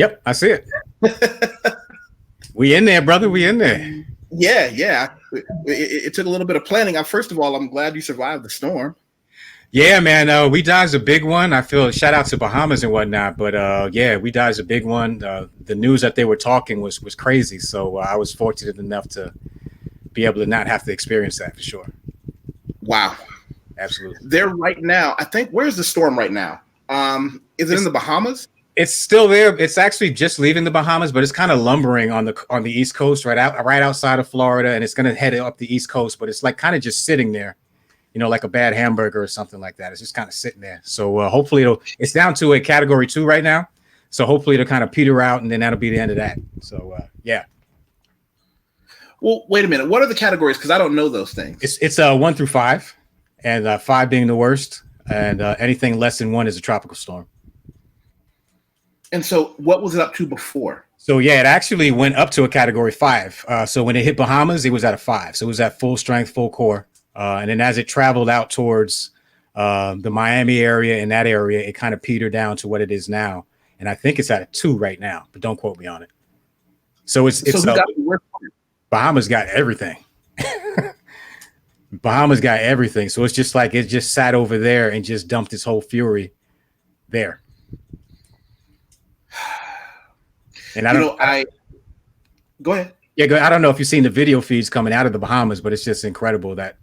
Yep, I see it. We in there, brother. We in there. Yeah. It took a little bit of planning. First of all, I'm glad you survived the storm. Yeah, man. We dodged a big one. I feel shout out to Bahamas and whatnot, but yeah, we dodged a big one. The news that they were talking was crazy. So I was fortunate enough to be able to not have to experience that for sure. Wow, absolutely. They're right now. I think where's the storm right now? Is it in the Bahamas? It's still there. It's actually just leaving the Bahamas, but it's kind of lumbering on the East Coast, right outside of Florida, and it's going to head up the East Coast. But it's like kind of just sitting there, like a bad hamburger or something like that. It's just kind of sitting there. So hopefully it's down to a category 2 right now. So hopefully it'll kind of peter out, and then that'll be the end of that. So yeah. Well, wait a minute. What are the categories? Because I don't know those things. It's 1 through 5, and 5 being the worst, and anything less than 1 is a tropical storm. And so what was it up to before? So yeah, it actually went up to a category 5. So when it hit Bahamas, it was at a 5. So it was at full strength, full core. And then as it traveled out towards the Miami area and that area, it kind of petered down to what it is now. And I think it's at a 2 right now, but don't quote me on it. So Bahamas got everything. Bahamas got everything. So it's just like it just sat over there and just dumped its whole fury there. And go ahead. Yeah, I don't know if you've seen the video feeds coming out of the Bahamas, but it's just incredible that,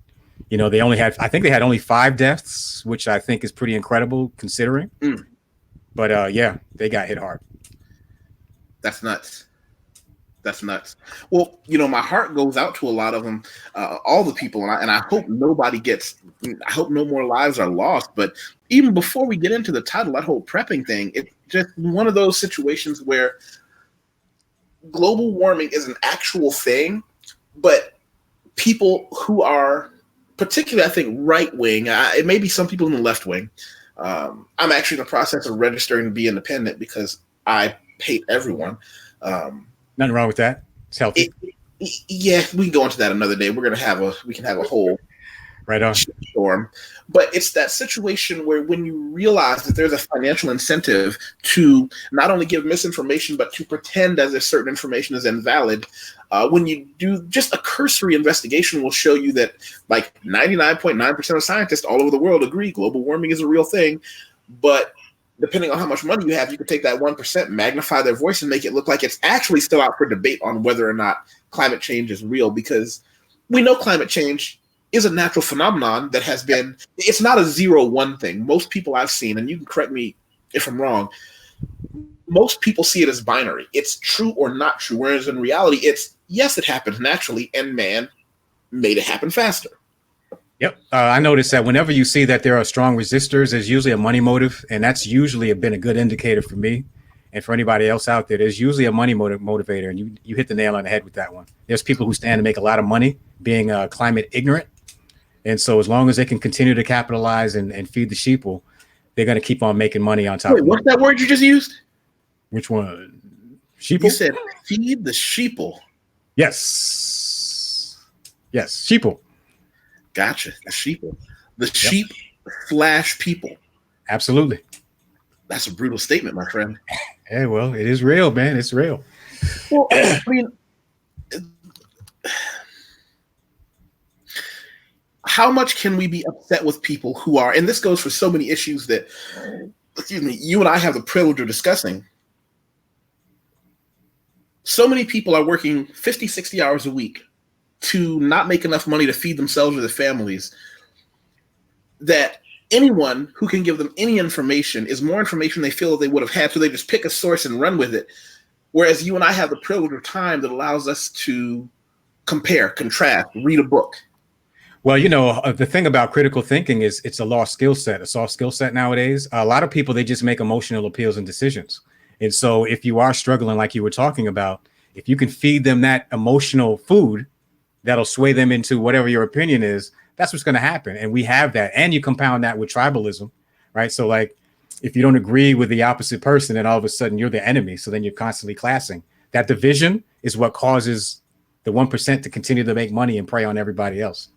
they only had, I think they had only 5 deaths, which I think is pretty incredible considering. But yeah, they got hit hard. That's nuts. Well, my heart goes out to a lot of them, all the people, and I hope I hope no more lives are lost. But even before we get into the title, that whole prepping thing, it's just one of those situations where global warming is an actual thing, but people who are particularly, I think, right wing, it may be some people in the left wing. I'm actually in the process of registering to be independent because I hate everyone. Nothing wrong with that. It's healthy. Yeah, we can go into that another day. We can have a whole right on storm. But it's that situation where when you realize that there's a financial incentive to not only give misinformation, but to pretend as if certain information is invalid, when you do just a cursory investigation will show you that like 99.9% of scientists all over the world agree global warming is a real thing. But depending on how much money you have, you can take that 1%, magnify their voice, and make it look like it's actually still out for debate on whether or not climate change is real, because we know climate change is a natural phenomenon that has been, it's not a 0-1 thing. Most people I've seen, and you can correct me if I'm wrong, most people see it as binary. It's true or not true, whereas in reality, it's, yes, it happens naturally, and man made it happen faster. Yep. I noticed that whenever you see that there are strong resistors, there's usually a money motive, and that's usually been a good indicator for me. And for anybody else out there, there's usually a money motivator, and you hit the nail on the head with that one. There's people who stand to make a lot of money being climate ignorant. And so as long as they can continue to capitalize and feed the sheeple, they're going to keep on making money on top of it. What's that word you just used? Which one? Sheeple? You said feed the sheeple. Yes. Yes, sheeple. Gotcha. The sheeple. The sheep / people. Absolutely. That's a brutal statement, my friend. Yeah, well, it is real, man. It's real. Well, I mean, how much can we be upset with people who are, and this goes for so many issues that, you and I have the privilege of discussing. So many people are working 50, 60 hours a week to not make enough money to feed themselves or their families, that anyone who can give them any information is more information they feel that they would have had, so they just pick a source and run with it. Whereas you and I have the privilege of time that allows us to compare, contrast, read a book. Well, the thing about critical thinking is it's a lost skill set, a soft skill set nowadays. A lot of people, they just make emotional appeals and decisions. And so if you are struggling, like you were talking about, if you can feed them that emotional food, that'll sway them into whatever your opinion is, that's what's going to happen. And we have that. And you compound that with tribalism, right? So like, if you don't agree with the opposite person, then all of a sudden you're the enemy. So then you're constantly classing. That division is what causes the 1% to continue to make money and prey on everybody else.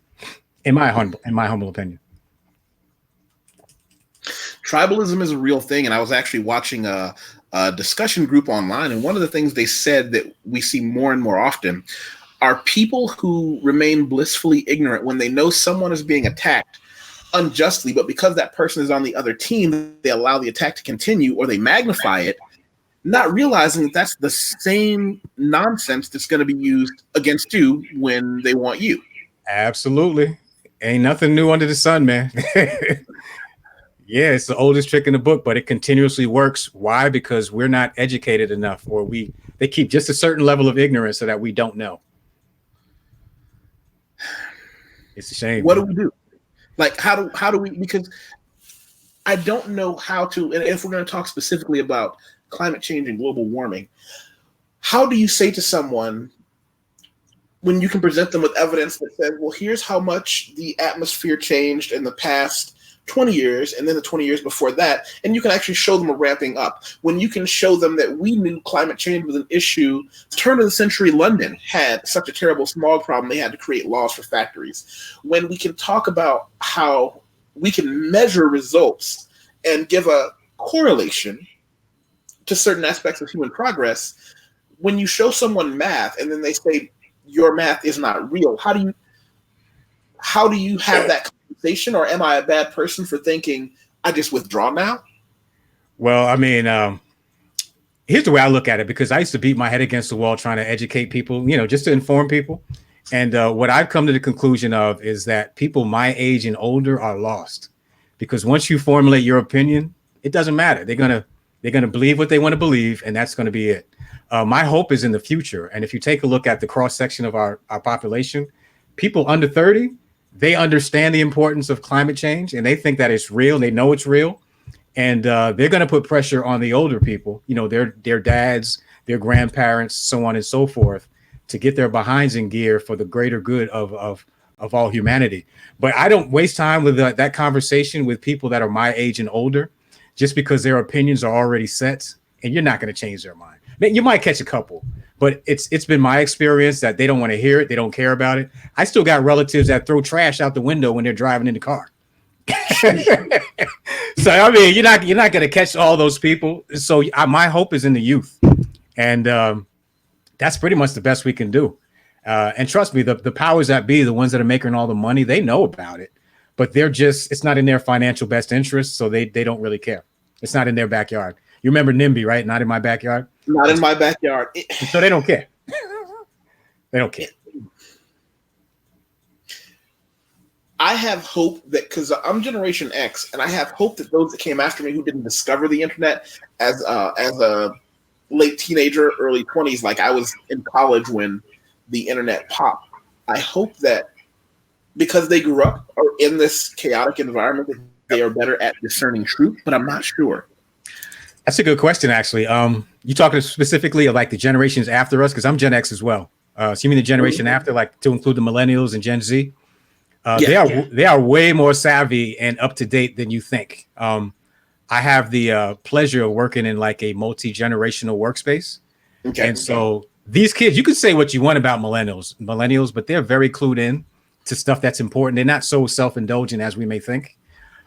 In my humble opinion. Tribalism is a real thing. And I was actually watching a discussion group online, and one of the things they said that we see more and more often are people who remain blissfully ignorant when they know someone is being attacked unjustly, but because that person is on the other team, they allow the attack to continue or they magnify it, not realizing that that's the same nonsense that's going to be used against you when they want you. Absolutely. Ain't nothing new under the sun, man. Yeah, it's the oldest trick in the book, but it continuously works. Why? Because we're not educated enough, or they keep just a certain level of ignorance so that we don't know. It's a shame. What do we do? Like, how do we, because I don't know how to, and if we're going to talk specifically about climate change and global warming, how do you say to someone when you can present them with evidence that says, well, here's how much the atmosphere changed in the past 20 years and then the 20 years before that, and you can actually show them a ramping up. When you can show them that we knew climate change was an issue, turn of the century London had such a terrible smog problem they had to create laws for factories. When we can talk about how we can measure results and give a correlation to certain aspects of human progress, when you show someone math and then they say your math is not real, how do you have that conversation? Or am I a bad person for thinking I just withdraw now? Well, I mean, here's the way I look at it, because I used to beat my head against the wall trying to educate people, just to inform people. And what I've come to the conclusion of is that people my age and older are lost, because once you formulate your opinion, it doesn't matter. They're gonna believe what they want to believe, and that's going to be it. My hope is in the future. And if you take a look at the cross section of our population, people under 30, they understand the importance of climate change, and they think that it's real. They know it's real, and they're going to put pressure on the older people, their dads, their grandparents, so on and so forth, to get their behinds in gear for the greater good of all humanity. But I don't waste time with that conversation with people that are my age and older, just because their opinions are already set, and you're not going to change their mind. You might catch a couple, but it's been my experience that they don't want to hear it. They don't care about it. I still got relatives that throw trash out the window when they're driving in the car. So, I mean, you're not going to catch all those people. So my hope is in the youth. And that's pretty much the best we can do. And trust me, the powers that be, the ones that are making all the money, they know about it, but it's not in their financial best interest. So they don't really care. It's not in their backyard. You remember NIMBY, right? Not in my backyard. Not in my backyard. So they don't care. They don't care. I have hope that, because I'm Generation X, and I have hope that those that came after me who didn't discover the internet as a late teenager, early 20s, like I was in college when the internet popped, I hope that because they grew up or in this chaotic environment, that they are better at discerning truth, but I'm not sure. That's a good question, actually. You talking specifically of like the generations after us? Because I'm Gen X as well. So you mean the generation after, like to include the millennials and Gen Z? They are way more savvy and up to date than you think. I have the pleasure of working in like a multi-generational workspace. Okay. And so these kids, you can say what you want about millennials, but they're very clued in to stuff that's important. They're not so self-indulgent as we may think.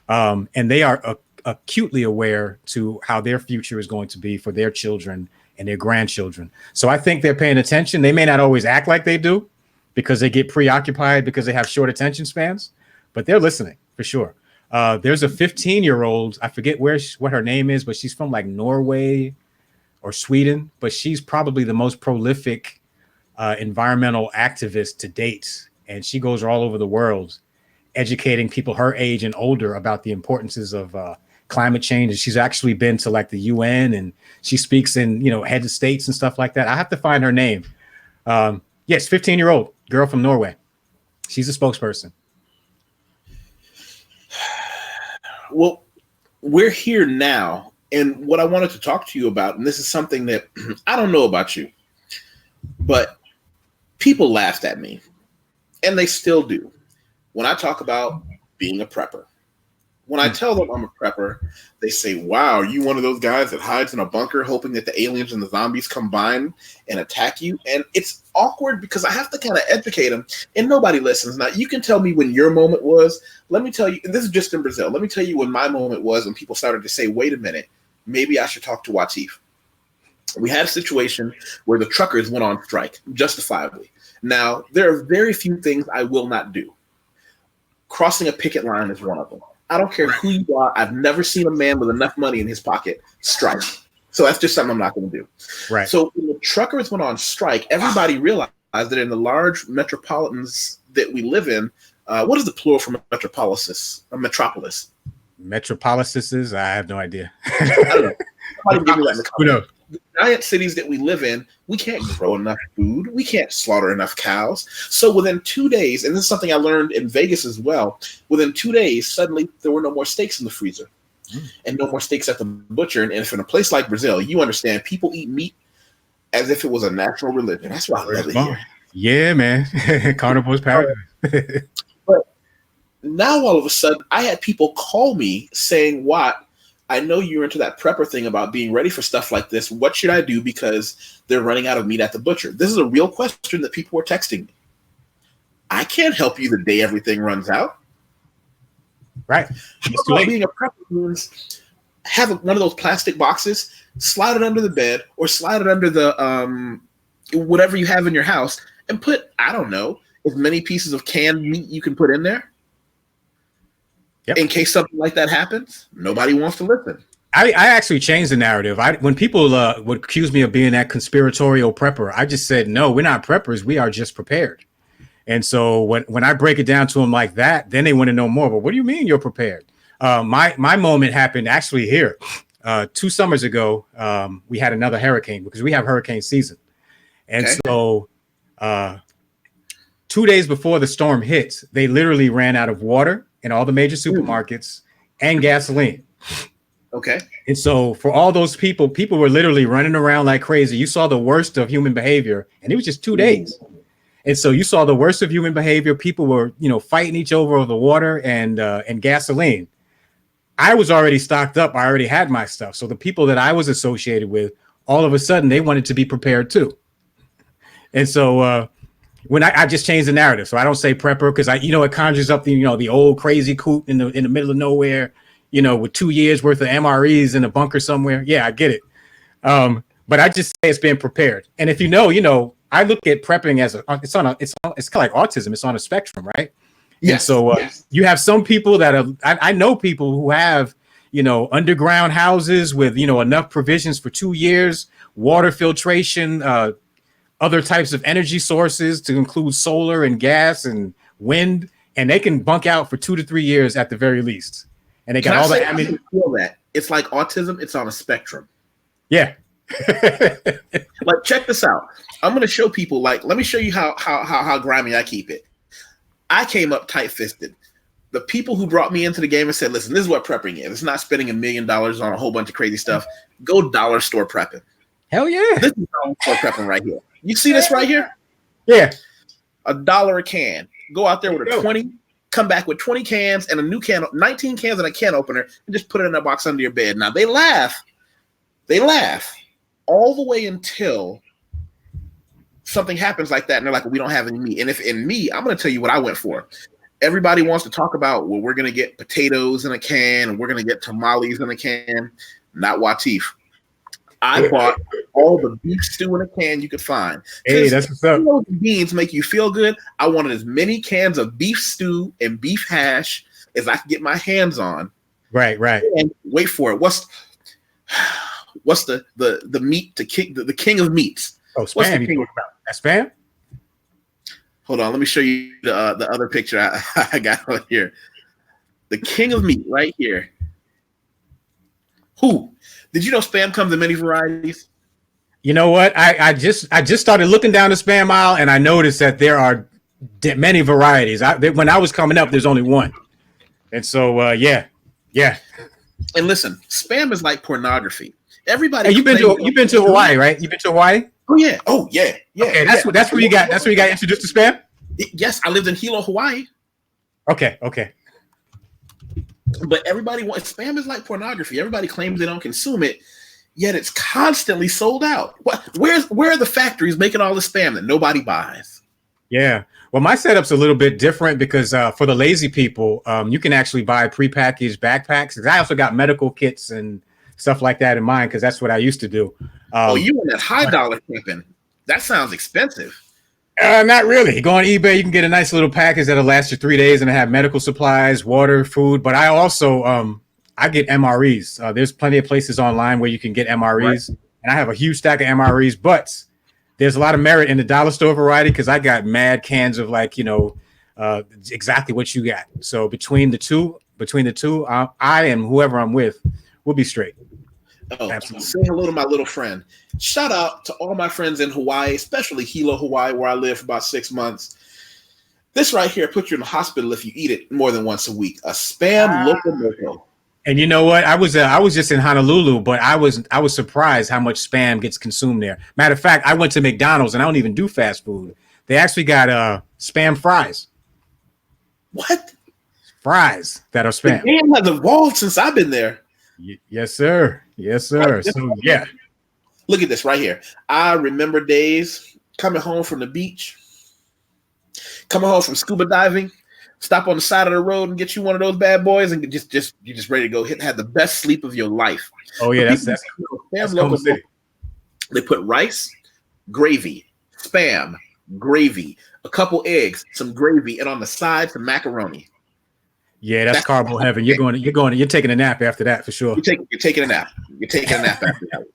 And they are acutely aware to how their future is going to be for their children and their grandchildren. So I think they're paying attention. They may not always act like they do because they get preoccupied because they have short attention spans, but they're listening for sure. There's a 15-year-old, I forget what her name is, but she's from like Norway or Sweden, but she's probably the most prolific environmental activist to date. And she goes all over the world educating people her age and older about the importances of climate change. And she's actually been to like the UN, and she speaks in, head of states and stuff like that. I have to find her name. Yes, 15-year-old girl from Norway. She's a spokesperson. Well, we're here now. And what I wanted to talk to you about, and this is something that I don't know about you, but people laughed at me, and they still do, when I talk about being a prepper. When I tell them I'm a prepper, they say, wow, are you one of those guys that hides in a bunker hoping that the aliens and the zombies combine and attack you? And it's awkward because I have to kind of educate them, and nobody listens. Now, you can tell me when your moment was. Let me tell you, and this is just in Brazil. Let me tell you when my moment was when people started to say, wait a minute, maybe I should talk to Wateef. We had a situation where the truckers went on strike, justifiably. Now, there are very few things I will not do. Crossing a picket line is one of them. I don't care who you are. I've never seen a man with enough money in his pocket strike. So that's just something I'm not going to do. Right. So when the truckers went on strike, everybody realized that in the large metropolitans that we live in, what is the plural for metropolis? A metropolis. Metropolises? I have no idea. I don't know. Somebody give me that in the Who knows? The giant cities that we live in, we can't grow enough food. We can't slaughter enough cows. So within 2 days, and this is something I learned in Vegas as well, within 2 days, suddenly there were no more steaks in the freezer and no more steaks at the butcher. And if in a place like Brazil, you understand, people eat meat as if it was a natural religion. That's why I love it here. Yeah, man. Carnivor's paradise. But now all of a sudden, I had people call me saying, "What? I know you're into that prepper thing about being ready for stuff like this. What should I do because they're running out of meat at the butcher?" This is a real question that people were texting me. I can't help you the day everything runs out. Right. Being a prepper means have one of those plastic boxes, slide it under the bed or slide it under the whatever you have in your house and put, I don't know, as many pieces of canned meat you can put in there. Yep. In case something like that happens, nobody wants to listen. I actually changed the narrative. When people would accuse me of being that conspiratorial prepper, I just said, no, we're not preppers. We are just prepared. And so when I break it down to them like that, then they want to know more. But what do you mean you're prepared? My moment happened actually here. 2 summers ago, we had another hurricane because we have hurricane season. And so 2 days before the storm hit, they literally ran out of water in all the major supermarkets and gasoline. Okay. And so for all those people were literally running around like crazy. You saw the worst of human behavior, and it was just 2 days. And so you saw the worst of human behavior. People were, fighting each other over the water and gasoline. I was already stocked up. I already had my stuff. So the people that I was associated with, all of a sudden, they wanted to be prepared too. And so when I just changed the narrative, so I don't say prepper because it conjures up the old crazy coot in the middle of nowhere, with 2 years worth of MREs in a bunker somewhere. Yeah, I get it. But I just say it's being prepared. And if I look at prepping as it's kind of like autism. It's on a spectrum, right? Yeah. So you have some people that I know people who have underground houses with enough provisions for 2 years, water filtration, other types of energy sources to include solar and gas and wind, and they can bunk out for 2 to 3 years at the very least. And they got all the. I feel that it's like autism. It's on a spectrum. Yeah. Like, check this out. I'm going to show people. Let me show you how grimy I keep it. I came up tight-fisted. The people who brought me into the game and said, "Listen, this is what prepping is. It's not spending $1 million on a whole bunch of crazy stuff. Go dollar store prepping." Hell yeah! This is dollar store prepping right here. You see this right here? Yeah. $1 a can. Go out there with a 20, come back with 20 cans and a new can, 19 cans and a can opener, and just put it in a box under your bed. Now they laugh all the way until something happens like that, and they're like, "We don't have any meat." And if in me, I'm going to tell you what I went for. Everybody wants to talk about, well, we're going to get potatoes in a can and we're going to get tamales in a can. Not Wateef. I bought all the beef stew in a can you could find. Hey, that's what's up. Beans make you feel good. I wanted as many cans of beef stew and beef hash as I could get my hands on. Right. And wait for it. What's the meat to kick the king of meats? Oh, Spam. You talking about that Spam? Hold on, let me show you the other picture I got on here. The king of meat right here. Who? Did you know Spam comes in many varieties? You know what? I just started looking down the Spam aisle and I noticed that there are many varieties. When I was coming up, there's only one. And so, yeah. And listen, Spam is like pornography. Everybody. Hey, you've been to Hawaii, right? You've been to Hawaii? Oh yeah. Okay, that's where you got introduced to Spam? Yes, I lived in Hilo, Hawaii. Okay. But everybody wants Spam is like pornography. Everybody claims they don't consume it, yet it's constantly sold out. Where are the factories making all the Spam that nobody buys? Yeah. Well, my setup's a little bit different because for the lazy people, you can actually buy prepackaged backpacks. I also got medical kits and stuff like that in mind, because that's what I used to do. Oh, you in that high dollar camping? That sounds expensive. Not really. Go on eBay, you can get a nice little package that'll last you 3 days and have medical supplies, water, food. But I also I get MREs. There's plenty of places online where you can get MREs, right. And I have a huge stack of MREs. But there's a lot of merit in the dollar store variety because I got mad cans of exactly what you got. So between the two, I and whoever I'm with, we'll be straight. Oh, absolutely. Say hello to my little friend. Shout out to all my friends in Hawaii, especially Hilo, Hawaii, where I lived for about 6 months. This right here puts you in the hospital if you eat it more than once a week. A Spam Locomoco. And you know what? I was just in Honolulu, but I was surprised how much Spam gets consumed there. Matter of fact, I went to McDonald's and I don't even do fast food. They actually got Spam fries. What? Fries that are Spam. The game has evolved since I've been there. Yes, sir. Yes, sir. So, yeah. Look at this right here. I remember days coming home from the beach, coming home from scuba diving, stop on the side of the road and get you one of those bad boys and you're just ready to go hit and have the best sleep of your life. Oh, yeah. That's local. They put rice, gravy, Spam, gravy, a couple eggs, some gravy, and on the side, some macaroni. Yeah, that's carbo heaven. You're taking a nap after that for sure. You're taking a nap. You're taking a nap after that.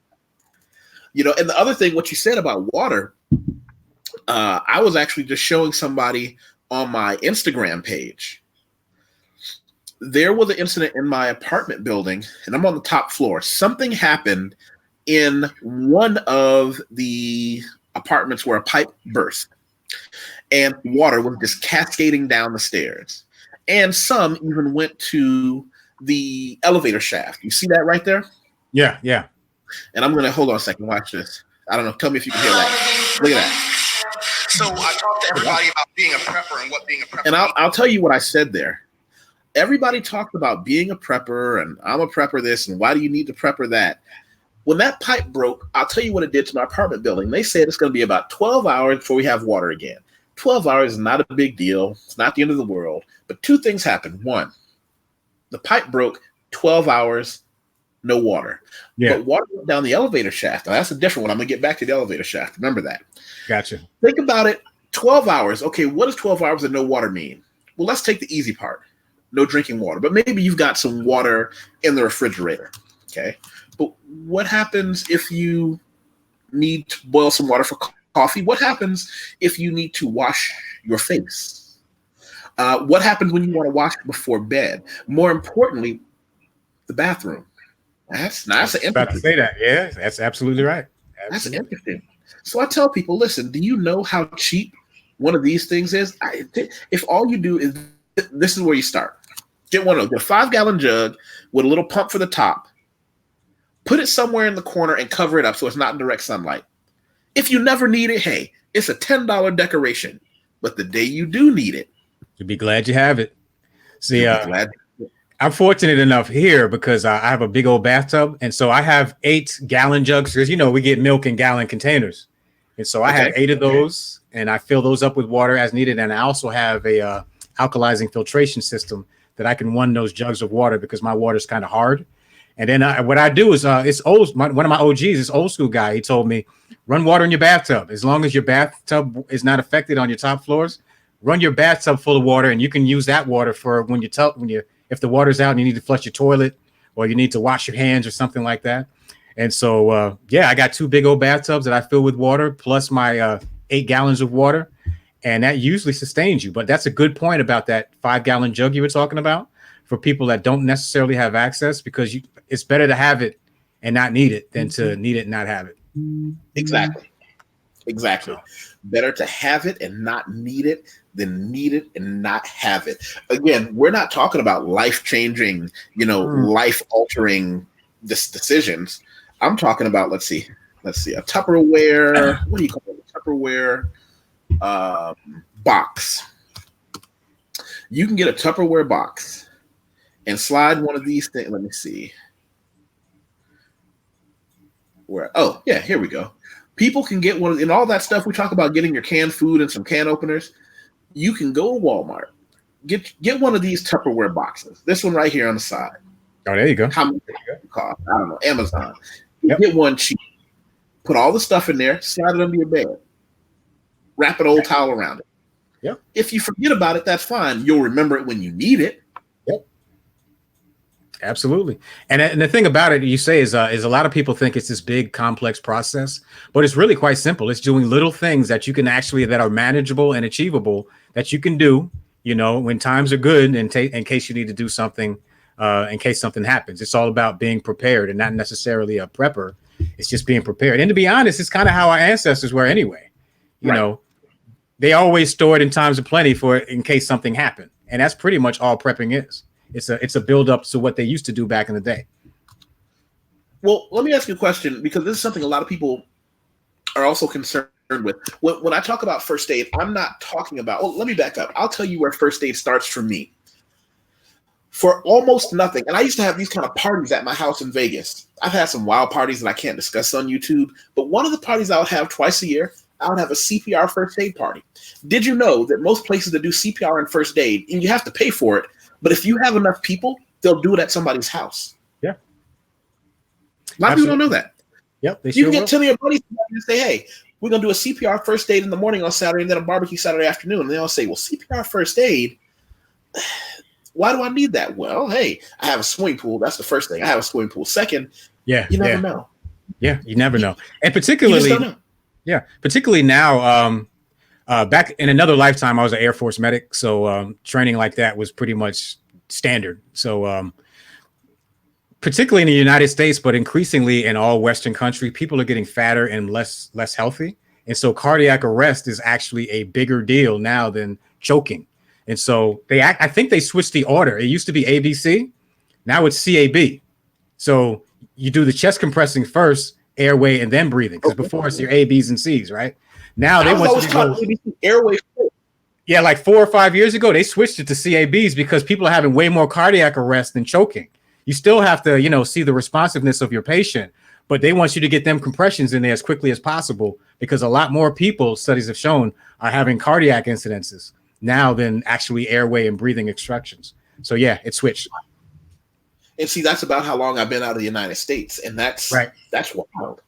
And the other thing, what you said about water, I was actually just showing somebody on my Instagram page. There was an incident in my apartment building, and I'm on the top floor. Something happened in one of the apartments where a pipe burst, and water was just cascading down the stairs. And some even went to the elevator shaft. You see that right there? Yeah, yeah. And I'm going to, hold on a second, watch this. I don't know, tell me if you can hear that. Look at that. So I talked to everybody about being a prepper and what being a prepper And I'll tell you what I said there. Everybody talked about being a prepper and I'm a prepper this and why do you need to prepper that? When that pipe broke, I'll tell you what it did to my apartment building. They said it's going to be about 12 hours before we have water again. 12 hours is not a big deal. It's not the end of the world. But two things happened. One, the pipe broke, 12 hours, no water. Yeah. But water went down the elevator shaft. Now, that's a different one. I'm going to get back to the elevator shaft. Remember that. Gotcha. Think about it. 12 hours. Okay, what does 12 hours of no water mean? Well, let's take the easy part. No drinking water. But maybe you've got some water in the refrigerator. Okay. But what happens if you need to boil some water for coffee? What happens if you need to wash your face? What happens when you want to wash before bed? More importantly, the bathroom. That's interesting. About to say that. Yeah, that's absolutely right. Absolutely. That's interesting. So I tell people, listen, do you know how cheap one of these things is? If all you do is, this is where you start. Get one of those, a 5-gallon jug with a little pump for the top. Put it somewhere in the corner and cover it up so it's not in direct sunlight. If you never need it, hey, it's a $10 decoration. But the day you do need it, you'll be glad you have it. See, I'm fortunate enough here because I have a big old bathtub. And so I have 8-gallon jugs because, we get milk in gallon containers. And so I have 8 of those and I fill those up with water as needed. And I also have a alkalizing filtration system that I can run those jugs of water because my water is kind of hard. And then what I do is it's old. One of my OGs, this old school guy, he told me, run water in your bathtub. As long as your bathtub is not affected on your top floors, run your bathtub full of water, and you can use that water for if the water's out and you need to flush your toilet or you need to wash your hands or something like that. And so, I got 2 big old bathtubs that I fill with water plus my 8 gallons of water, and that usually sustains you. But that's a good point about that 5-gallon jug you were talking about for people that don't necessarily have access, because it's better to have it and not need it than to need it and not have it. Exactly. Better to have it and not need it than need it and not have it. Again, we're not talking about life-changing, life-altering decisions. I'm talking about, let's see, a Tupperware, what do you call it? A Tupperware box. You can get a Tupperware box and slide one of these things. Let me see. Here we go. People can get one, and all that stuff we talk about, getting your canned food and some can openers. You can go to Walmart, get one of these Tupperware boxes. This one right here on the side. Oh, there you go. How much it cost? I don't know. Amazon. You Yep. get one cheap. Put all the stuff in there. Slide it under your bed. Wrap an old towel around it. Yep. If you forget about it, that's fine. You'll remember it when you need it. Yep. Absolutely. And the thing about it, you say, is a lot of people think it's this big complex process, but it's really quite simple. It's doing little things that you can actually, that are manageable and achievable, that you can do, you know, when times are good, and in case you need to do something, in case something happens. It's all about being prepared, and not necessarily a prepper. It's just being prepared. And to be honest, it's kind of how our ancestors were anyway. You know, they always stored in times of plenty in case something happened. And that's pretty much all prepping is. It's a build up to what they used to do back in the day. Well, let me ask you a question, because this is something a lot of people are also concerned with. When I talk about first aid, I'm not talking about, well, let me back up. I'll tell you where first aid starts for me. For almost nothing, and I used to have these kind of parties at my house in Vegas. I've had some wild parties that I can't discuss on YouTube, but one of the parties I would have twice a year, I would have a CPR first aid party. Did you know that most places that do CPR and first aid, and you have to pay for it, but if you have enough people, they'll do it at somebody's house? Yeah. A lot of people don't know that. Yep. You can get 10 of your buddies and say, hey, we're going to do a CPR first aid in the morning on Saturday and then a barbecue Saturday afternoon. And they all say, well, CPR first aid, why do I need that? Well, hey, I have a swimming pool. That's the first thing. I have a swimming pool. Second, you never know. Yeah, you never know. And particularly, particularly now, back in another lifetime, I was an Air Force medic. So training like that was pretty much standard. So particularly in the United States, but increasingly in all Western countries, people are getting fatter and less healthy. And so cardiac arrest is actually a bigger deal now than choking. And so I think they switched the order. It used to be ABC. Now it's CAB. So you do the chest compressing first, airway, and then breathing. Because before it's your A, B's, and C's, right? Now they want to go ABC, airway. Yeah, like 4 or 5 years ago, they switched it to CABs because people are having way more cardiac arrest than choking. You still have to, you know, see the responsiveness of your patient, but they want you to get them compressions in there as quickly as possible, because a lot more people, studies have shown, are having cardiac incidences now than actually airway and breathing extractions. So yeah, it switched. And see, that's about how long I've been out of the United States, and that's wild.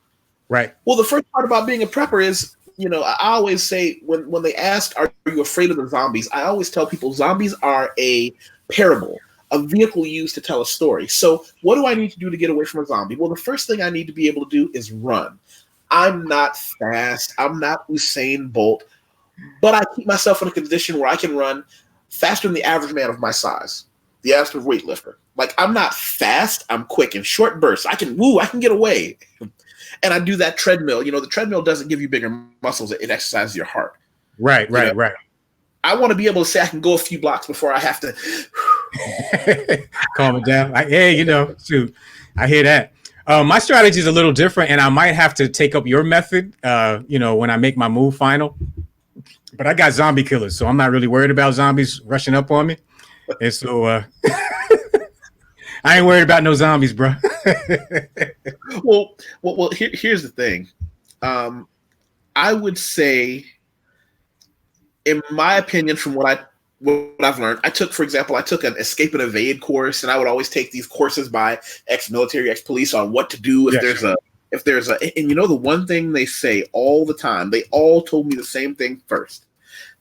Right. Well, the first part about being a prepper is, you know, I always say when they ask, are you afraid of the zombies? I always tell people zombies are a parable, a vehicle used to tell a story. So what do I need to do to get away from a zombie? Well, the first thing I need to be able to do is run. I'm not fast. I'm not Usain Bolt, but I keep myself in a condition where I can run faster than the average man of my size, the average weightlifter. Like, I'm not fast. I'm quick in short bursts. I can get away. And I do that treadmill. You know, the treadmill doesn't give you bigger muscles. It exercises your heart. Right. I want to be able to say I can go a few blocks before I have to calm it down. Hey, you know, shoot, I hear that. My strategy is a little different, and I might have to take up your method, you know, when I make my move final. But I got zombie killers, so I'm not really worried about zombies rushing up on me. And so I ain't worried about no zombies, bro. Well, here's the thing. I would say, in my opinion, from what I've learned, I took an escape and evade course, and I would always take these courses by ex-military, ex-police on what to do if there's a, and you know, the one thing they say all the time, they all told me the same thing first.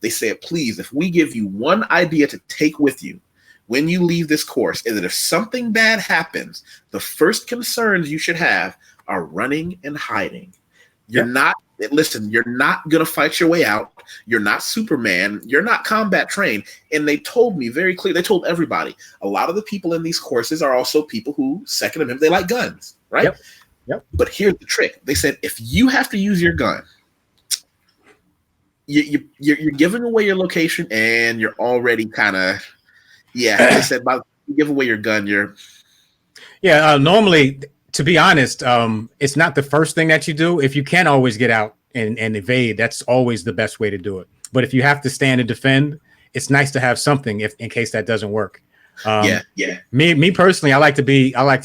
They said, please, if we give you one idea to take with you when you leave this course, is that if something bad happens, the first concerns you should have are running and hiding. You're not going to fight your way out. You're not Superman. You're not combat trained. And they told me very clearly, they told everybody, a lot of the people in these courses are also people who, second amendment, they like guns, right? Yep. But here's the trick. They said, if you have to use your gun, you're giving away your location, and you're already kind of, they said, by the time you give away your gun, you're... Yeah, normally, to be honest, it's not the first thing that you do. If you can always get out and evade, that's always the best way to do it. But if you have to stand and defend, it's nice to have something in case that doesn't work. Me personally, I like to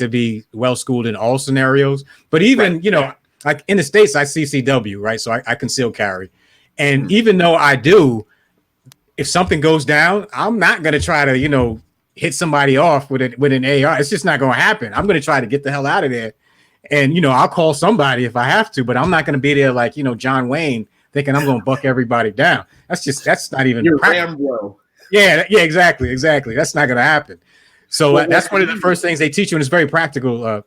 be well schooled in all scenarios. But even you know, like in the States, I CCW, right? So I conceal carry, and even though I do, if something goes down, I'm not gonna try to hit somebody off with an AR. It's just not going to happen. I'm going to try to get the hell out of there. And, I'll call somebody if I have to, but I'm not going to be there like, John Wayne thinking I'm going to buck everybody down. That's not even practical. Yeah, exactly. That's not going to happen. So that's one of the first things they teach you, and it's very practical. A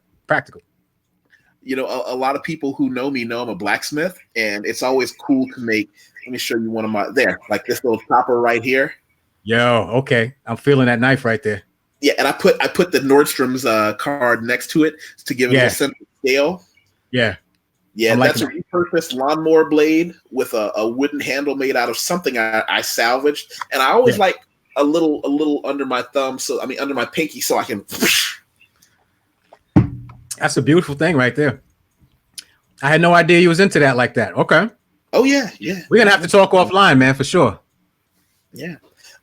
lot of people who know me know I'm a blacksmith, and it's always cool to make. Let me show you one of my like this little chopper right here. Yo, okay, I'm feeling that knife right there. Yeah, and I put the Nordstrom's card next to it to give it a sense of scale. Yeah, that's a repurposed lawnmower blade with a wooden handle made out of something I salvaged, and I always like a little under my thumb, under my pinky, so I can. That's a beautiful thing right there. I had no idea you was into that like that. Okay. Oh yeah. We're gonna have to talk offline, man, for sure. Yeah.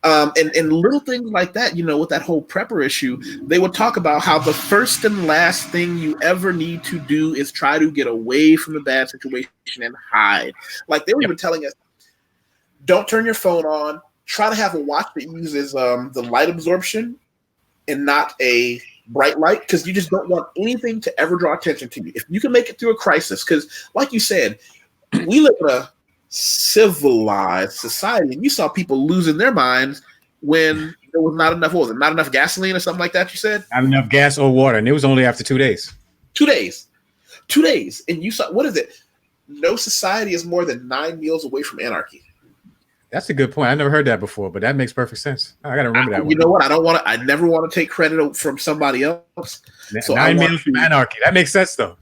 And little things like that, with that whole prepper issue, they would talk about how the first and last thing you ever need to do is try to get away from the bad situation and hide. Like they were even telling us, don't turn your phone on. Try to have a watch that uses the light absorption and not a bright light, because you just don't want anything to ever draw attention to you. If you can make it through a crisis, because like you said, we live in a civilized society, and you saw people losing their minds when there was not enough. What was it? Not enough gasoline or something like that. You said not enough gas or water, and it was only after 2 days. 2 days, 2 days, and you saw, what is it? No society is more than 9 meals away from anarchy. That's a good point. I never heard that before, but that makes perfect sense. I got to remember that one. You know what? I never want to take credit from somebody else. So 9 meals from anarchy. That makes sense, though.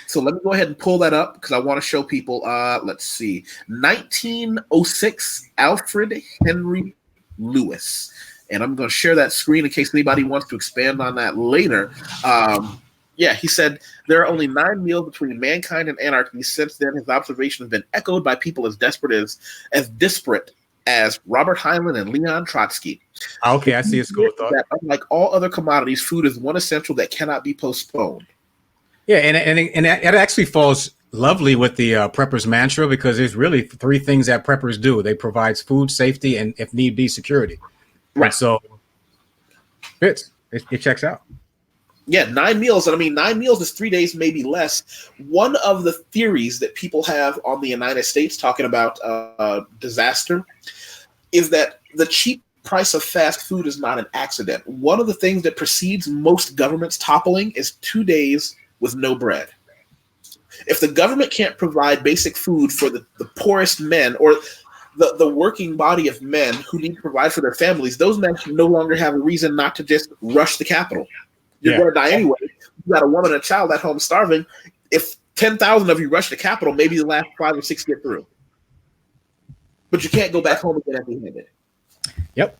So let me go ahead and pull that up because I want to show people. Let's see. 1906, Alfred Henry Lewis. And I'm going to share that screen in case anybody wants to expand on that later. He said there are only 9 meals between mankind and anarchy. Since then, his observation has been echoed by people as disparate as Robert Heinlein and Leon Trotsky. Okay, I see a school of thought. That, unlike all other commodities, food is one essential that cannot be postponed. Yeah, and it actually falls lovely with the preppers mantra, because there's really 3 things that preppers do. They provide food, safety, and if need be, security. Right. And so it checks out. Yeah, 9 meals. And 9 meals is 3 days, maybe less. One of the theories that people have on the United States talking about disaster is that the cheap price of fast food is not an accident. One of the things that precedes most governments toppling is 2 days with no bread. If the government can't provide basic food for the poorest men, or the working body of men who need to provide for their families, those men no longer have a reason not to just rush the Capitol. You're going to die anyway. You got a woman and a child at home starving. If 10,000 of you rush the Capitol, maybe the last 5 or 6 get through. But you can't go back home again empty-handed. Yep.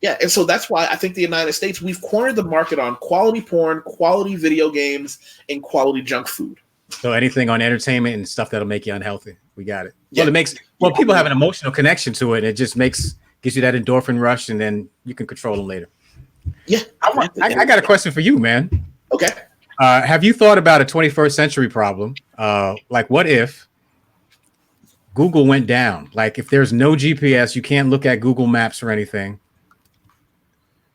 Yeah, and so that's why I think the United States, we've cornered the market on quality porn, quality video games, and quality junk food. So anything on entertainment and stuff that'll make you unhealthy, we got it. Yeah. Well, people have an emotional connection to it, and it just gives you that endorphin rush, and then you can control them later. Yeah. I got a question for you, man. Okay. Have you thought about a 21st century problem? Like, what if Google went down? Like, if there's no GPS, you can't look at Google Maps or anything.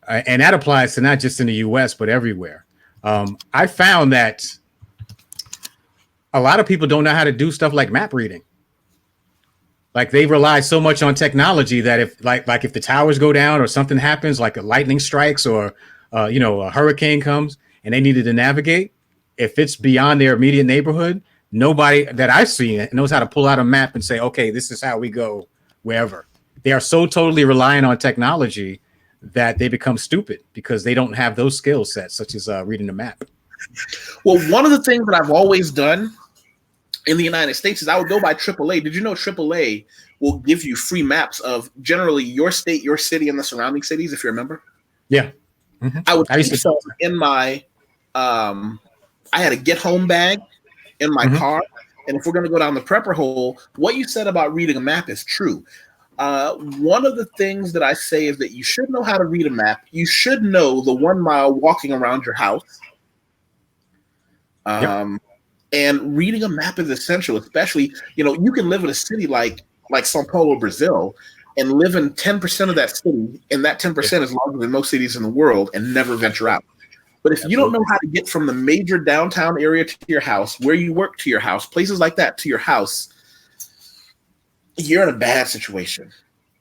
And that applies to not just in the US, but everywhere. I found that a lot of people don't know how to do stuff like map reading. Like, they rely so much on technology that if if the towers go down or something happens, like a lightning strikes or a hurricane comes and they needed to navigate, if it's beyond their immediate neighborhood, nobody that I've seen knows how to pull out a map and say, okay, this is how we go wherever. They are so totally relying on technology that they become stupid because they don't have those skill sets, such as reading the map. Well, one of the things that I've always done in the United States is I would go by AAA. Did you know AAA will give you free maps of generally your state, your city, and the surrounding cities, if you remember? Yeah. Mm-hmm. I would keep some in my I had a get home bag in my car. And if we're going to go down the prepper hole, what you said about reading a map is true. One of the things that I say is that you should know how to read a map. You should know the 1 mile walking around your house. And reading a map is essential, especially, you can live in a city like Sao Paulo, Brazil, and live in 10% of that city, and that 10% is larger than most cities in the world, and never venture out. But if you don't know how to get from the major downtown area to your house, where you work to your house, places like that to your house, you're in a bad situation.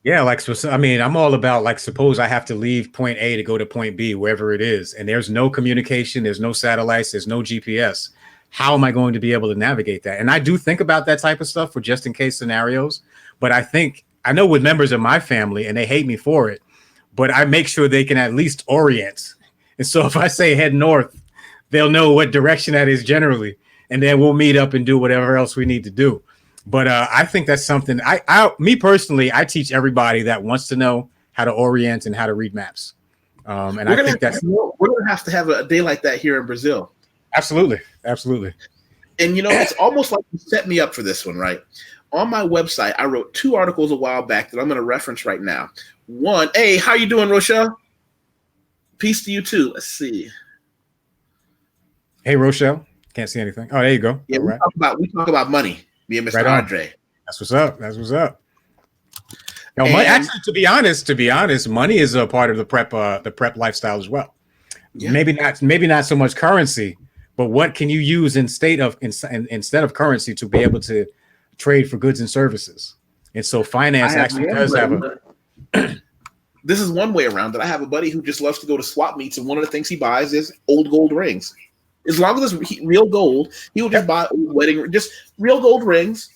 Yeah, like, so I mean, I'm all about, like, suppose I have to leave point A to go to point B, wherever it is, and there's no communication, there's no satellites, there's no GPS. How am I going to be able to navigate that? And I do think about that type of stuff for just in case scenarios. But I know with members of my family, and they hate me for it, but I make sure they can at least orient. And so if I say head north, they'll know what direction that is generally, and then we'll meet up and do whatever else we need to do. But I think that's something me personally, I teach everybody that wants to know how to orient and how to read maps. And we're going to have to have a day like that here in Brazil. Absolutely. Absolutely. And, it's almost like you set me up for this one, right? On my website, I wrote 2 articles a while back that I'm going to reference right now. One, hey, how you doing, Rochelle? Peace to you too. Let's see. Hey, Rochelle. Can't see anything. Oh, there you go. Yeah, we talk about money. Me and Mr. Right Andre. That's what's up. That's what's up. No, actually, to be honest, money is a part of the prep lifestyle as well. Yeah. Maybe not so much currency, but what can you use instead of currency to be able to trade for goods and services? And so finance actually does have this is one way around it. I have a buddy who just loves to go to swap meets, and one of the things he buys is old gold rings. As long as it's real gold, he will just buy just real gold rings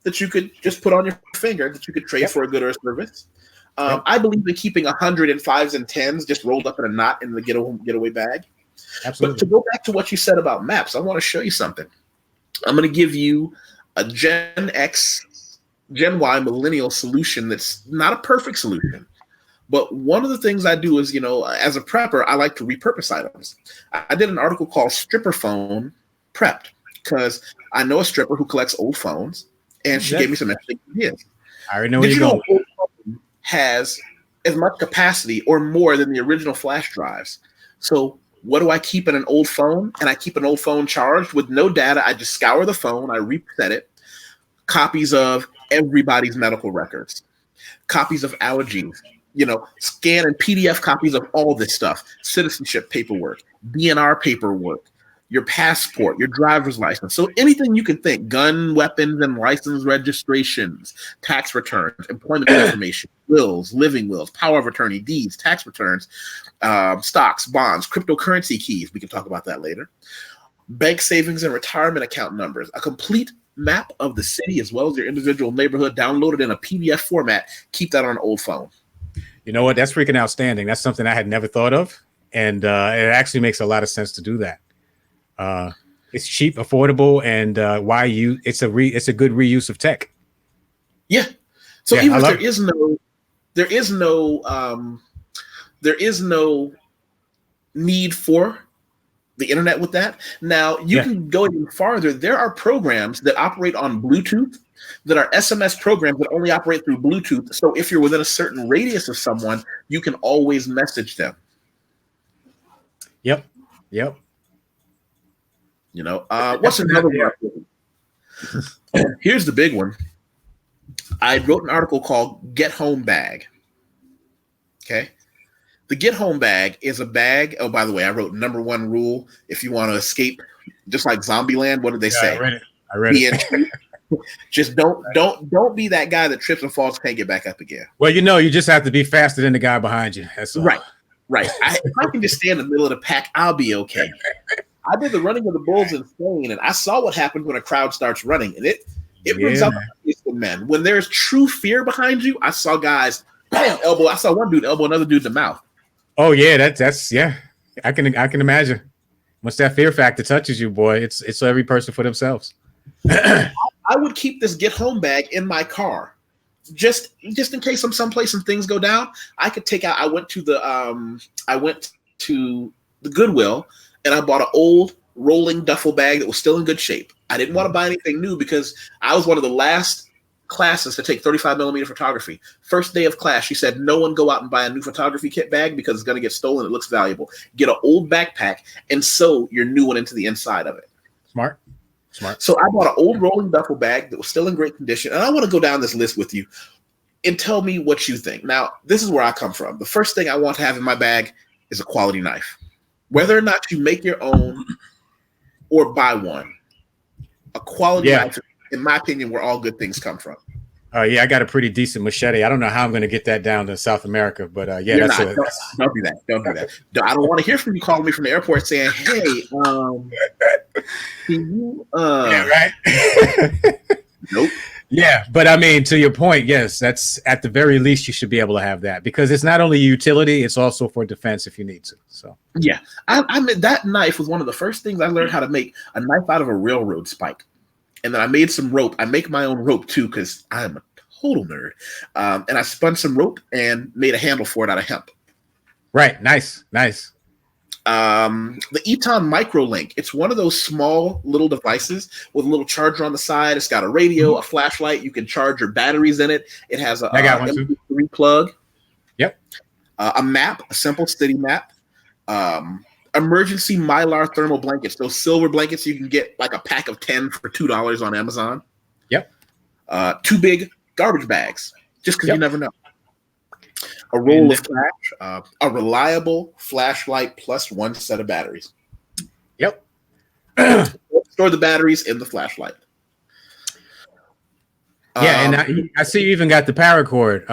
that you could just put on your finger that you could trade for a good or a service. I believe in keeping 100 and 5s and 10s just rolled up in a knot in the getaway bag. Absolutely. But to go back to what you said about maps, I want to show you something. I'm going to give you a Gen X, Gen Y millennial solution that's not a perfect solution. But one of the things I do is, as a prepper, I like to repurpose items. I did an article called Stripper Phone Prepped because I know a stripper who collects old phones, and she gave me some interesting ideas. I already know where you're going. Old phone has as much capacity or more than the original flash drives. So what do I keep in an old phone? And I keep an old phone charged with no data. I just scour the phone. I reset it. Copies of everybody's medical records. Copies of allergies. Scan and PDF copies of all this stuff, citizenship paperwork, DNR paperwork, your passport, your driver's license. So anything you can think, gun, weapons, and license registrations, tax returns, employment information, wills, living wills, power of attorney, deeds, tax returns, stocks, bonds, cryptocurrency keys. We can talk about that later. Bank savings and retirement account numbers, a complete map of the city as well as your individual neighborhood downloaded in a PDF format. Keep that on an old phone. You know what? That's freaking outstanding. That's something I had never thought of. And it actually makes a lot of sense to do that. It's cheap, affordable, and it's a good reuse of tech. Yeah. So even if there is no need for the internet with that. Now you can go even farther. There are programs that operate on Bluetooth that are SMS programs that only operate through Bluetooth. So if you're within a certain radius of someone, you can always message them. Yep. What's another one? Here's the big one. I wrote an article called Get Home Bag. Okay. The Get Home Bag is a bag. Oh, by the way, I wrote number 1 rule. If you want to escape, just like Zombieland, what did they say? I read it. Just don't be that guy that trips and falls, can't get back up again. Well, you just have to be faster than the guy behind you. That's all. Right. If I can just stay in the middle of the pack, I'll be okay. I did the running of the bulls in Spain, and I saw what happens when a crowd starts running, and it brings out the men. When there's true fear behind you, I saw guys bam elbow. I saw one dude elbow another dude in the mouth. Oh yeah, that's I can imagine. Once that fear factor touches you, boy, it's every person for themselves. I would keep this Get Home Bag in my car, just in case I'm someplace and things go down. I could take out. I went to the Goodwill and I bought an old rolling duffel bag that was still in good shape. I didn't want to buy anything new because I was one of the last classes to take 35mm photography. First day of class, she said, no one go out and buy a new photography kit bag because it's going to get stolen. It looks valuable. Get an old backpack and sew your new one into the inside of it. Smart. So I bought an old rolling duffel bag that was still in great condition. And I want to go down this list with you. and tell me what you think. Now, this is where I come from. The first thing I want to have in my bag is a quality knife. Whether or not you make your own or buy one, a quality knife, in my opinion, where all good things come from. Yeah, I got a pretty decent machete. I don't know how I'm going to get that down to South America, but don't do that. Don't do that. I don't want to hear from you calling me from the airport saying, "Hey, can you?" Yeah, right. Nope. Yeah, but I mean, to your point, yes, that's at the very least you should be able to have that because it's not only utility, it's also for defense if you need to. So yeah, I mean that knife was one of the first things I learned how to make a knife out of a railroad spike, and then I made some rope. I make my own rope too because I am a total nerd, and I spun some rope and made a handle for it out of hemp. Right, nice. The Eton MicroLink. It's one of those small little devices with a little charger on the side. It's got a radio, a flashlight. You can charge your batteries in it. It has a MP3 plug. Yep. A map, a simple city map. Emergency Mylar thermal blankets. Those silver blankets you can get like a pack of 10 for $2 on Amazon. Yep. 2 big garbage bags, just because you never know. A roll of flash, a reliable flashlight plus 1 set of batteries. Yep. Store the batteries in the flashlight. Yeah, and I see you even got the paracord.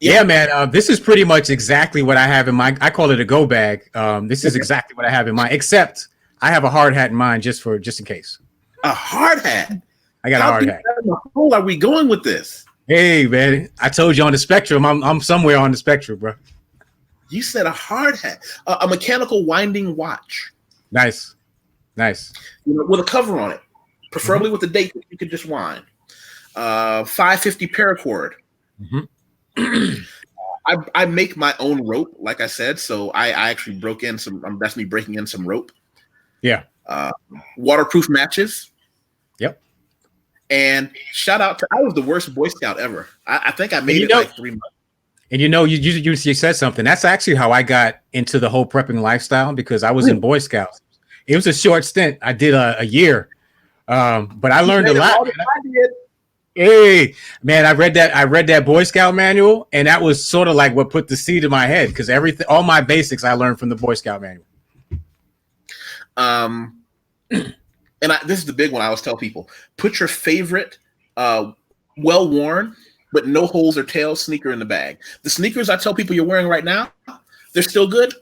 Yeah, man, this is pretty much exactly what I have in my. I call it a go bag. This is exactly what I have in mind, except I have a hard hat in mind just in case. A hard hat. I got a hard hat. How are we going with this? Hey, man, I told you on the spectrum. I'm somewhere on the spectrum, bro. You said a hard hat, a mechanical winding watch. Nice. With a cover on it, preferably with a date that you could just wind. 550 paracord. I make my own rope, like I said. So I actually broke in some. That's me breaking in some rope. Yeah. Waterproof matches. Yep. And shout out to, I was the worst Boy Scout ever. I think I made it like 3 months. And you said something. That's actually how I got into the whole prepping lifestyle because I was in Boy Scouts. It was a short stint. I did a year, but I learned a lot. Hey, man, I read that Boy Scout manual, and that was sort of like what put the seed in my head because all my basics I learned from the Boy Scout manual. And this is the big one I always tell people. Put your favorite well-worn, but no holes or tails sneaker in the bag. The sneakers I tell people you're wearing right now, they're still good.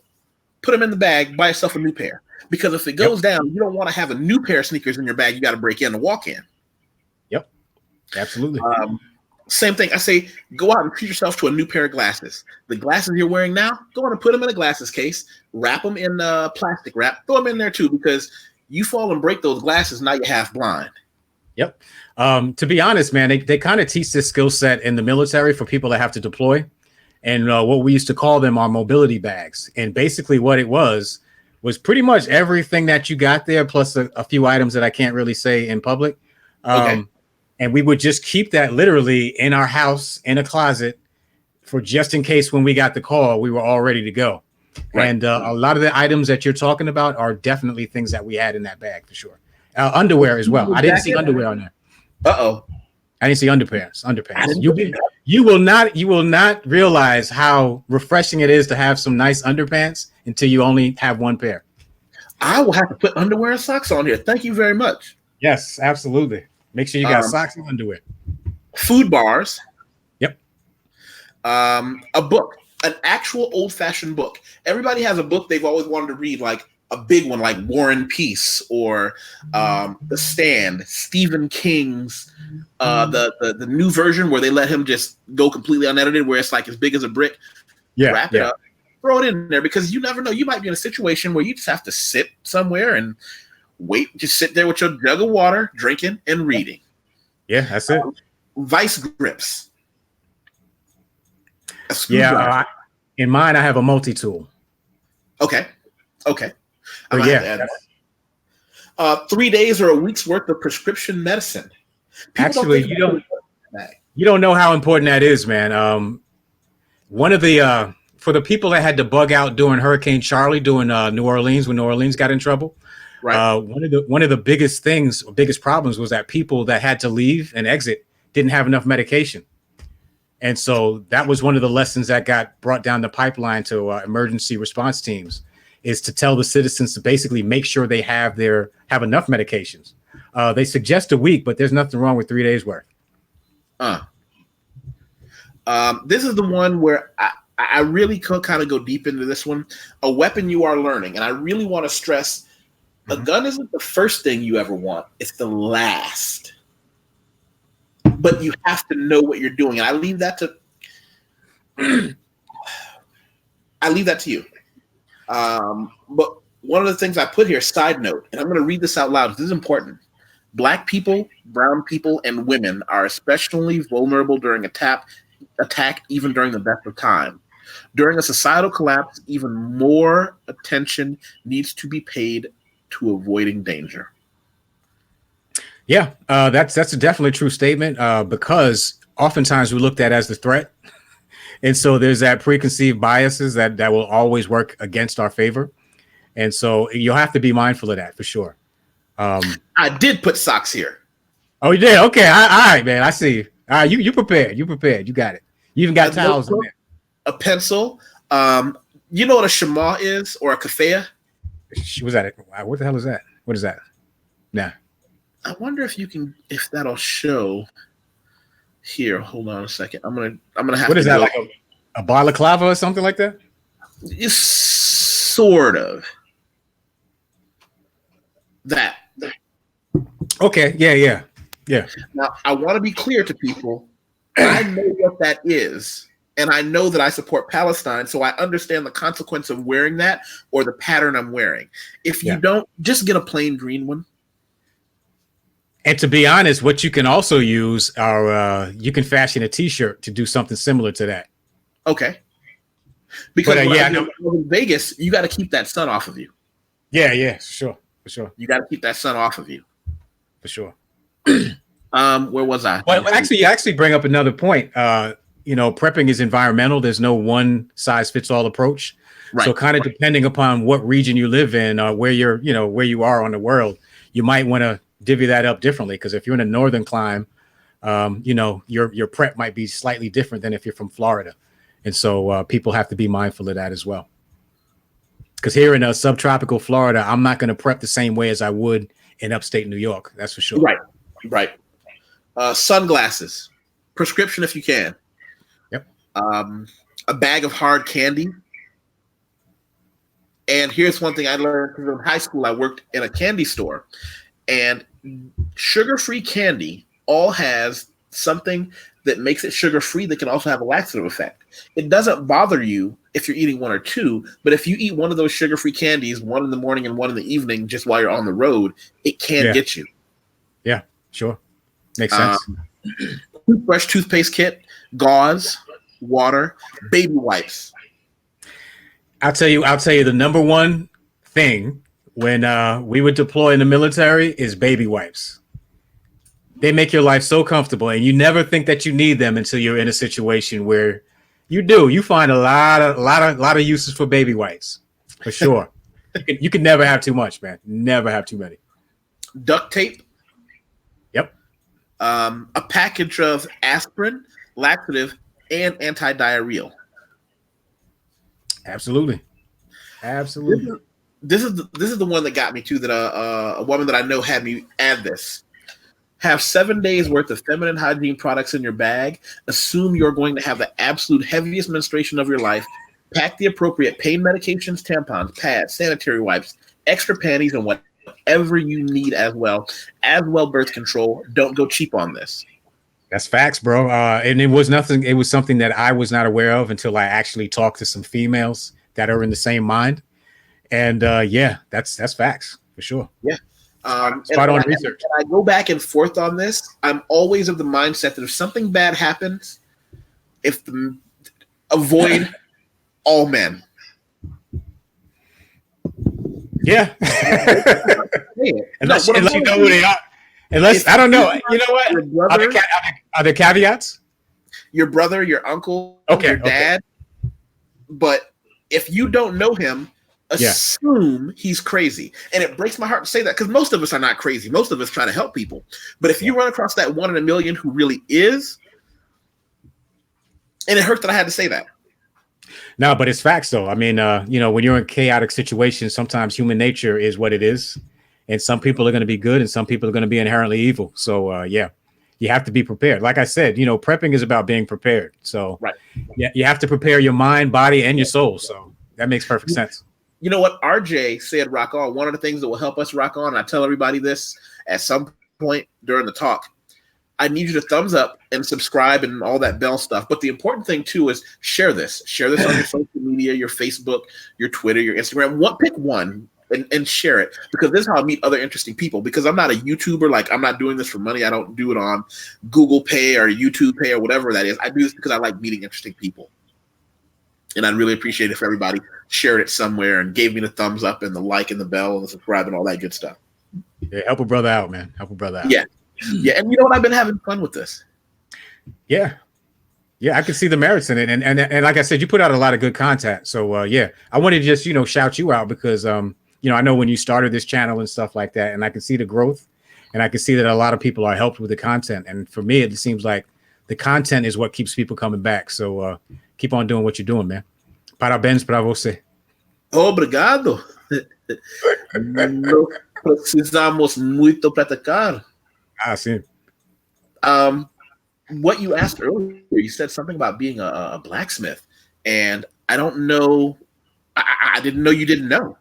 Put them in the bag, buy yourself a new pair. Because if it goes down, you don't want to have a new pair of sneakers in your bag you got to break in to walk in. Yep, absolutely. Same thing. I say go out and treat yourself to a new pair of glasses. The glasses you're wearing now, go on and put them in a glasses case, wrap them in plastic wrap, throw them in there too, because you fall and break those glasses, now you're half blind. Yep. To be honest, man, they kind of teach this skill set in the military for people that have to deploy. And what we used to call them are mobility bags. And basically what it was pretty much everything that you got there, plus a few items that I can't really say in public. And we would just keep that literally in our house, in a closet, for just in case when we got the call, we were all ready to go. Right. And a lot of the items that you're talking about are definitely things that we had in that bag for sure. Underwear as well. I didn't see underwear on there. I didn't see underpants. You will not realize how refreshing it is to have some nice underpants until you only have one pair. I will have to put underwear and socks on here. Thank you very much. Yes, absolutely. Make sure you got socks and underwear. Food bars. Yep. A book. An actual old-fashioned book. Everybody has a book they've always wanted to read, like a big one like War and Peace or The Stand, Stephen King's, the new version where they let him just go completely unedited, where it's like as big as a brick. Yeah, wrap it up, throw it in there, because you never know. You might be in a situation where you just have to sit somewhere and wait. Just sit there with your jug of water, drinking and reading. Yeah, that's it. Vice grips. Yeah, in mine I have a multi-tool. Okay. But yeah, 3 days or a week's worth of prescription medicine. Actually, you don't know how important that is, man. One of the for the people that had to bug out during Hurricane Charlie, during New Orleans, when New Orleans got in trouble, right? One of the biggest problems was that people that had to leave and exit didn't have enough medication. And so that was one of the lessons that got brought down the pipeline to emergency response teams, is to tell the citizens to basically make sure they have enough medications. They suggest a week, but there's nothing wrong with 3 days worth. This is the one where I really could kind of go deep into this one. A weapon you are learning. And I really want to stress, a gun isn't the first thing you ever want. It's the last. But you have to know what you're doing. And I leave that to you. But one of the things I put here, side note, and I'm going to read this out loud. This is important. Black people, brown people, and women are especially vulnerable during attack, even during the best of time. During a societal collapse, even more attention needs to be paid to avoiding danger. Yeah, that's a definitely true statement, because oftentimes we're looked at as the threat. And so there's that preconceived biases that will always work against our favor. And so you'll have to be mindful of that for sure. I did put socks here. Oh, you did? Okay. All right, man. I see. All right, you prepared. You prepared. You got it. You even got towels in there. A pencil. You know what a shema is, or a kafaya? Was that it? What the hell is that? What is that? Nah. I wonder if that'll show here. Hold on a second. I'm gonna have. What is that? Like a balaclava or something like that? It's sort of that. Okay. Yeah. Now I want to be clear to people. I know what that is, and I know that I support Palestine, so I understand the consequence of wearing that or the pattern I'm wearing. If you don't, just get a plain green one. And to be honest, what you can also use are you can fashion a T-shirt to do something similar to that. Okay. Because I know in Vegas, you got to keep that sun off of you. Yeah, for sure. You got to keep that sun off of you. For sure. Where was I? Well, you actually bring up another point. Prepping is environmental. There's no one size fits all approach. Right. So kind of depending upon what region you live in, where you are on the world, you might want to divvy that up differently. Because if you're in a northern clime, your prep might be slightly different than if you're from Florida. And so people have to be mindful of that as well. Because here in subtropical Florida, I'm not going to prep the same way as I would in upstate New York. That's for sure. Right. Sunglasses, prescription if you can. Yep. A bag of hard candy. And here's one thing I learned, because in high school I worked in a candy store, and sugar-free candy all has something that makes it sugar-free that can also have a laxative effect. It doesn't bother you if you're eating one or two, but if you eat one of those sugar-free candies, one in the morning and one in the evening, just while you're on the road, it can get you. Yeah, sure. Makes sense. Toothbrush, toothpaste kit, gauze, water, baby wipes. I'll tell you the number one thing when we would deploy in the military is baby wipes. They make your life so comfortable, and you never think that you need them until you're in a situation where you do. You find a lot of uses for baby wipes, for sure. You can never have too much, man. Never have too many. Duct tape. Yep. A package of aspirin, laxative, and antidiarrheal. Absolutely. This is the one that got me too. That a woman that I know had me add this. Have 7 days worth of feminine hygiene products in your bag. Assume you're going to have the absolute heaviest menstruation of your life. Pack the appropriate pain medications, tampons, pads, sanitary wipes, extra panties, and whatever you need as well. As well, birth control. Don't go cheap on this. That's facts, bro. And it was nothing. It was something that I was not aware of until I actually talked to some females that are in the same mind. And that's facts for sure. Yeah. Spot on research. I go back and forth on this. I'm always of the mindset that if something bad happens, avoid all men. Yeah. Unless you know who they are. Unless I don't know. You know what? Brother, are there caveats? Your brother, your uncle, your dad. Okay. But if you don't know him, assume he's crazy. And it breaks my heart to say that, because most of us are not crazy. Most of us try to help people. But if you run across that one in a million who really is, And it hurt that I had to say that. No, but it's facts though. I mean, when you're in chaotic situations, sometimes human nature is what it is. And some people are going to be good and some people are going to be inherently evil. So, you have to be prepared. Like I said, prepping is about being prepared. So right. You have to prepare your mind, body, and your soul. So that makes perfect sense. You know what? RJ said rock on. One of the things that will help us rock on, and I tell everybody this at some point during the talk, I need you to thumbs up and subscribe and all that bell stuff. But the important thing too is share this. Share this on your social media, your Facebook, your Twitter, your Instagram. Pick one and share it, because this is how I meet other interesting people. Because I'm not a YouTuber. Like, I'm not doing this for money. I don't do it on Google Pay or YouTube Pay or whatever that is. I do this because I like meeting interesting people. And I'd really appreciate if everybody shared it somewhere and gave me the thumbs up and the like and the bell and the subscribe and all that good stuff. Yeah, help a brother out, man. Help a brother out. Yeah. Yeah. And you know what? I've been having fun with this. Yeah. Yeah, I can see the merits in it. And like I said, you put out a lot of good content. So, I wanted to just, shout you out because, I know when you started this channel and stuff like that, and I can see the growth and I can see that a lot of people are helped with the content. And for me, it seems like the content is what keeps people coming back. So keep on doing what you're doing, man. Parabéns para você. Obrigado. Não precisamos muito praticar. Sim. What you asked earlier, you said something about being a blacksmith, and I don't know. I didn't know you didn't know.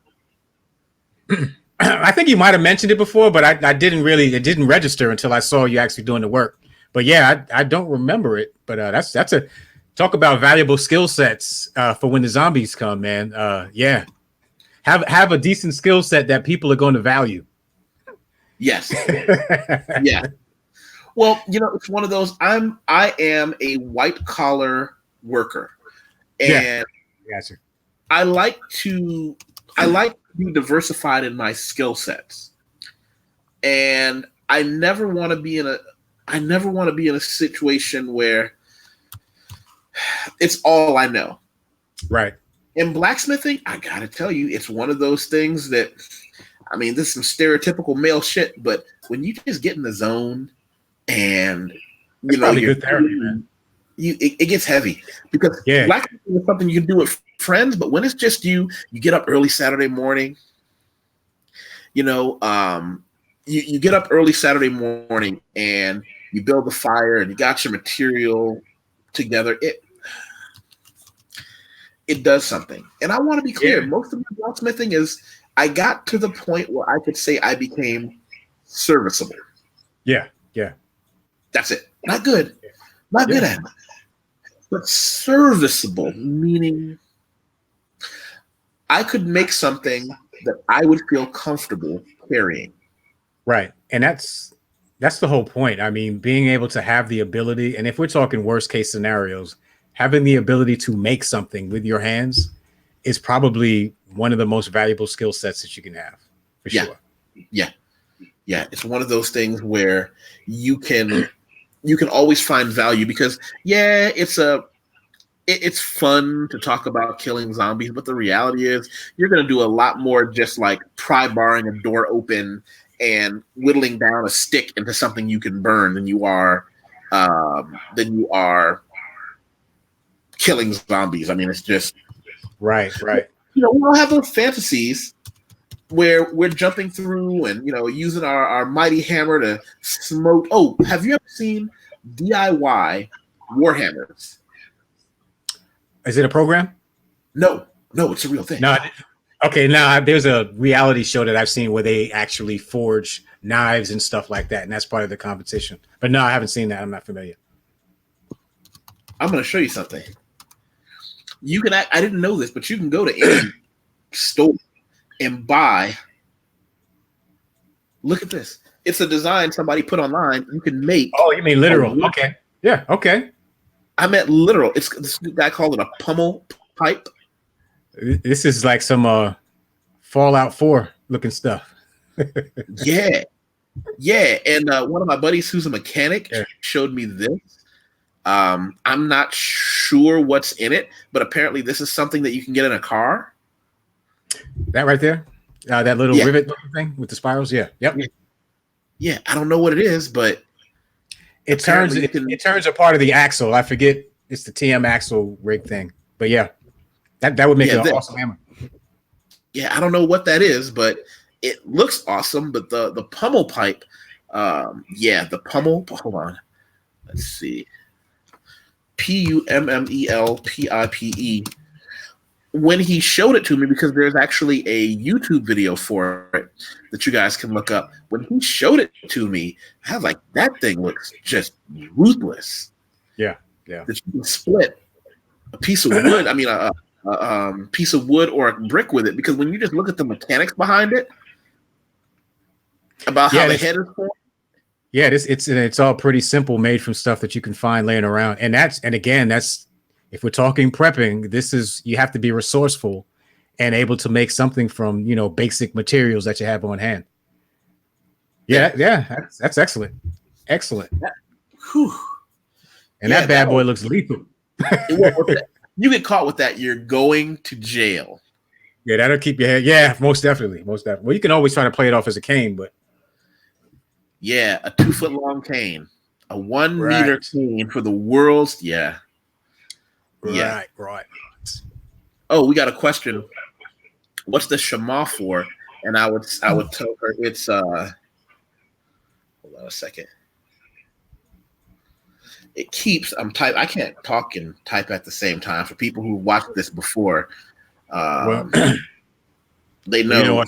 I think you might have mentioned it before, but I didn't really. It didn't register until I saw you actually doing the work. But yeah, I don't remember it. But that's a talk about valuable skill sets for when the zombies come, man. Yeah, have a decent skill set that people are going to value. Yes. Yeah. Well, it's one of those. I am a white collar worker, and gotcha. I like to be diversified in my skill sets, and I never want to be in a situation where it's all I know. Right. In blacksmithing, I gotta tell you, it's one of those things that, I mean, this is some stereotypical male shit, but when you just get in the zone and you're good therapy, man. It gets heavy, because blacksmithing is something you can do with friends, but when it's just you get up early Saturday morning. You get up early Saturday morning and you build the fire and you got your material together. It does something. And I want to be clear, most of my blacksmithing is, I got to the point where I could say I became serviceable. Yeah. Yeah. That's it. Not good. Not good at it. But serviceable, meaning I could make something that I would feel comfortable carrying. Right. And that's the whole point. I mean, being able to have the ability, and if we're talking worst case scenarios, having the ability to make something with your hands is probably one of the most valuable skill sets that you can have, for sure. Yeah. Yeah. It's one of those things where you can always find value, because it's fun to talk about killing zombies, but the reality is you're going to do a lot more just like pry barring a door open and whittling down a stick into something you can burn than you are killing zombies. I mean, it's just right. We all have those fantasies where we're jumping through and using our mighty hammer to smoke. Oh, have you ever seen DIY Warhammers? Is it a program? No, it's a real thing. No. Okay, now there's a reality show that I've seen where they actually forge knives and stuff like that, and that's part of the competition. But no, I haven't seen that. I'm not familiar. I'm going to show you something. You can. I didn't know this, but you can go to any store and buy. Look at this. It's a design somebody put online. You can make. Oh, you mean literal? Okay. Yeah. Okay. I meant literal. It's this guy called it a pummel pipe. This is like some Fallout 4 looking stuff. Yeah. And one of my buddies who's a mechanic showed me this. I'm not sure what's in it, but apparently this is something that you can get in a car. That right there? That little rivet looking thing with the spirals? Yeah. Yep. Yeah. I don't know what it is, but it turns a part of the axle. I forget It's the TM axle rig thing. But yeah, that would make it an awesome hammer. Yeah, I don't know what that is, but it looks awesome. But the pummel pipe, the pummel. Hold on, let's see. PUMMELPIPE. When he showed it to me, because there's actually a YouTube video for it that you guys can look up. When he showed it to me, I was like, that thing looks just ruthless. Yeah. That you can split a piece of wood. I mean, a piece of wood or a brick with it, because when you just look at the mechanics behind it, about how the head is formed. Yeah, it's all pretty simple, made from stuff that you can find laying around. And again, if we're talking prepping, you have to be resourceful and able to make something from, basic materials that you have on hand. Yeah, that's excellent. Excellent. Whew. And that bad boy looks lethal. You get caught with that, you're going to jail. Yeah, that'll keep your head. Yeah, most definitely. Well, you can always try to play it off as a cane, but yeah, a 2 foot long cane, a 1 meter cane for the world's. Yeah. Right. Oh, we got a question. What's the Shema for? And I would tell her it's hold on a second. It keeps. I can't talk and type at the same time. For people who watched this before, they know.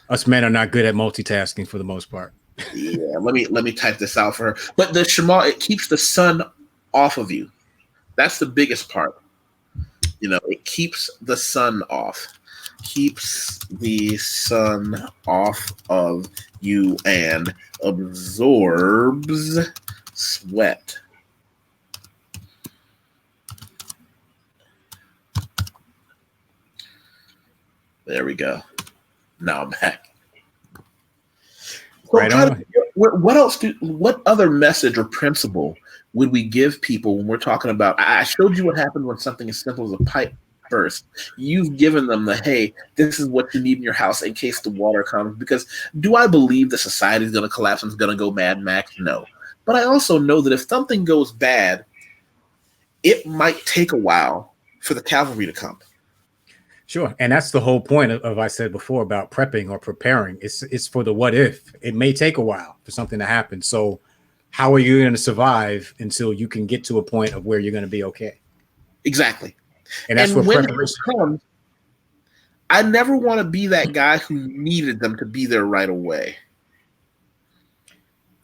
Us men are not good at multitasking for the most part. Yeah, let me type this out for her. But the Shema, it keeps the sun off of you. That's the biggest part. It keeps the sun off. Keeps the sun off of you and absorbs sweat. There we go. Now I'm back. So right on. What other message or principle would we give people when we're talking about? I showed you what happens when something as simple as a pipe bursts. You've given them hey, this is what you need in your house in case the water comes. Because do I believe the society is going to collapse and it's going to go Mad Max? No. But I also know that if something goes bad, it might take a while for the cavalry to come. Sure. And that's the whole point of I said before about prepping or preparing. It's for the what if. It may take a while for something to happen. So how are you going to survive until you can get to a point of where you're going to be okay? Exactly. And that's what preparation comes. I never want to be that guy who needed them to be there right away.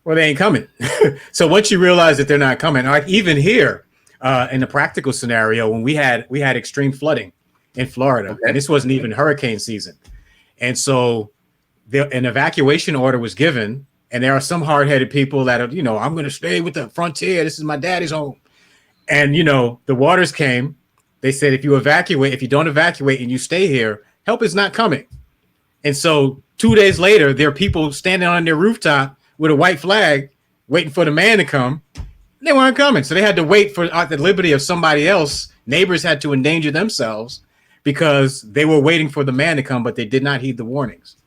Well, they ain't coming. So once you realize that they're not coming, like even here in the practical scenario, when we had extreme flooding in Florida, and this wasn't even hurricane season. And so an evacuation order was given, and there are some hard-headed people that are, I'm going to stay with the frontier. This is my daddy's home. And, the waters came. They said, if you don't evacuate and you stay here, help is not coming. And so 2 days later, there are people standing on their rooftop with a white flag waiting for the man to come. They weren't coming. So they had to wait for the liberty of somebody else. Neighbors had to endanger themselves because they were waiting for the man to come, but they did not heed the warnings.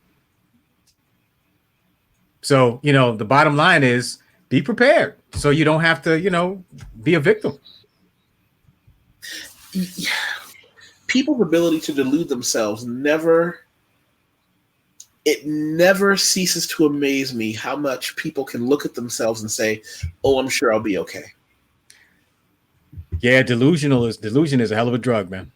So, the bottom line is be prepared so you don't have to, be a victim. People's ability to delude themselves never ceases to amaze me how much people can look at themselves and say, oh, I'm sure I'll be okay. Yeah, delusion is a hell of a drug, man.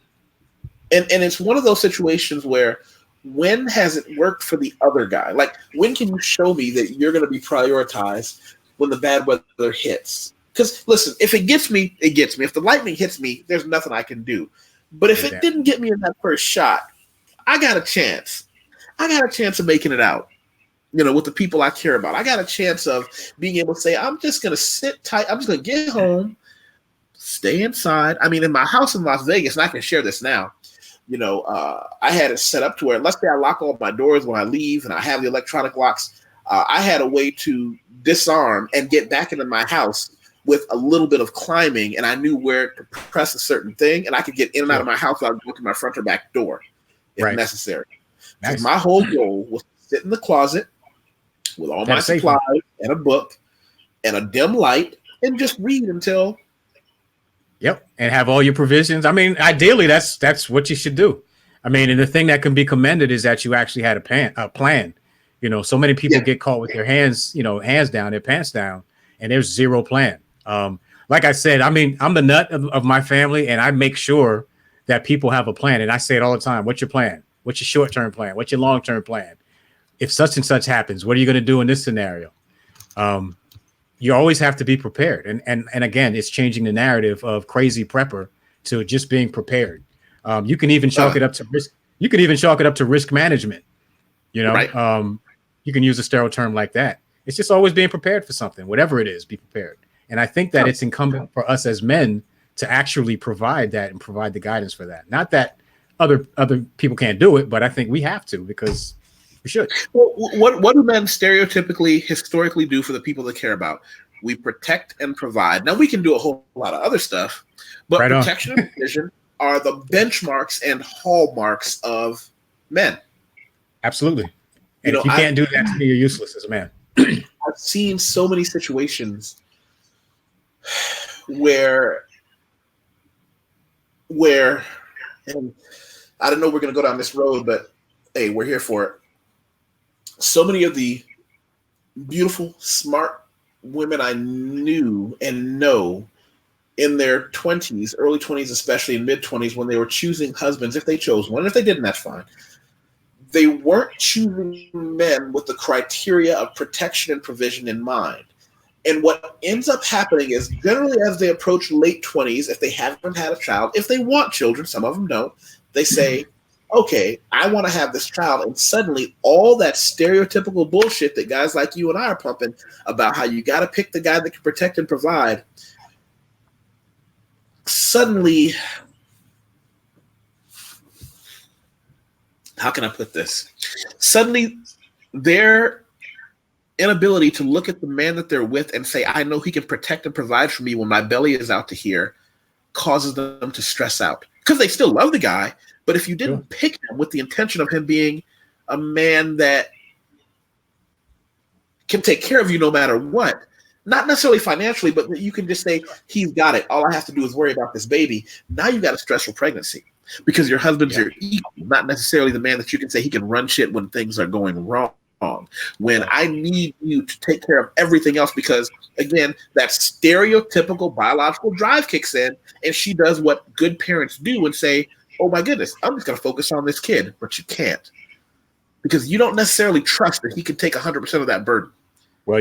And it's one of those situations where when has it worked for the other guy? Like, when can you show me that you're going to be prioritized when the bad weather hits? Because, listen, if it gets me, it gets me. If the lightning hits me, there's nothing I can do. But if it didn't get me in that first shot, I got a chance. I got a chance of making it out, with the people I care about. I got a chance of being able to say, I'm just going to sit tight. I'm just going to get home, stay inside. I mean, in my house in Las Vegas, and I can share this now, I had it set up to where, let's say I lock all my doors when I leave and I have the electronic locks. I had a way to disarm and get back into my house with a little bit of climbing, and I knew where to press a certain thing, and I could get in and out of my house without going to my front or back door if necessary. Nice. So my whole goal was to sit in the closet with all my supplies and a book and a dim light and just read until Yep, and have all your provisions. I mean, ideally, that's what you should do. I mean, and the thing that can be commended is that you actually had a plan. You know, so many people get caught with their hands, hands down, their pants down, and there's zero plan. Like I said, I mean, I'm the nut of my family, and I make sure that people have a plan. And I say it all the time: what's your plan? What's your short-term plan? What's your long-term plan? If such and such happens, what are you going to do in this scenario? You always have to be prepared. And again, it's changing the narrative of crazy prepper to just being prepared. You can even chalk it up to risk. You can even chalk it up to risk management. Right. You can use a sterile term like that. It's just always being prepared for something, whatever it is, be prepared. And I think that it's incumbent for us as men to actually provide that and provide the guidance for that. Not that other people can't do it, but I think we have to, because we should. Well, what do men stereotypically, historically do for the people they care about? We protect and provide. Now, we can do a whole lot of other stuff, but protection and provision are the benchmarks and hallmarks of men. Absolutely. And if you can't do that, to me, you're useless as a man. I've seen so many situations where, and I don't know we're going to go down this road, but hey, we're here for it. So many of the beautiful, smart women I knew and know in their 20s, early 20s, especially in mid 20s, when they were choosing husbands, if they chose one, if they didn't, that's fine. They weren't choosing men with the criteria of protection and provision in mind. And what ends up happening is, generally as they approach late 20s, if they haven't had a child, if they want children, some of them don't, they say, okay, I want to have this child. And suddenly all that stereotypical bullshit that guys like you and I are pumping about how you got to pick the guy that can protect and provide, suddenly, how can I put this? Suddenly their inability to look at the man that they're with and say, I know he can protect and provide for me when my belly is out to here, causes them to stress out. Because they still love the guy, but if you didn't pick him with the intention of him being a man that can take care of you no matter what, not necessarily financially, but you can just say, he's got it. All I have to do is worry about this baby. Now you've got a stressful pregnancy because your husband's your equal, not necessarily the man that you can say he can run shit when things are going wrong. When I need you to take care of everything else, because again, that stereotypical biological drive kicks in, and she does what good parents do and say, oh my goodness, I'm just going to focus on this kid. But you can't, because you don't necessarily trust that he can take 100% of that burden. Well,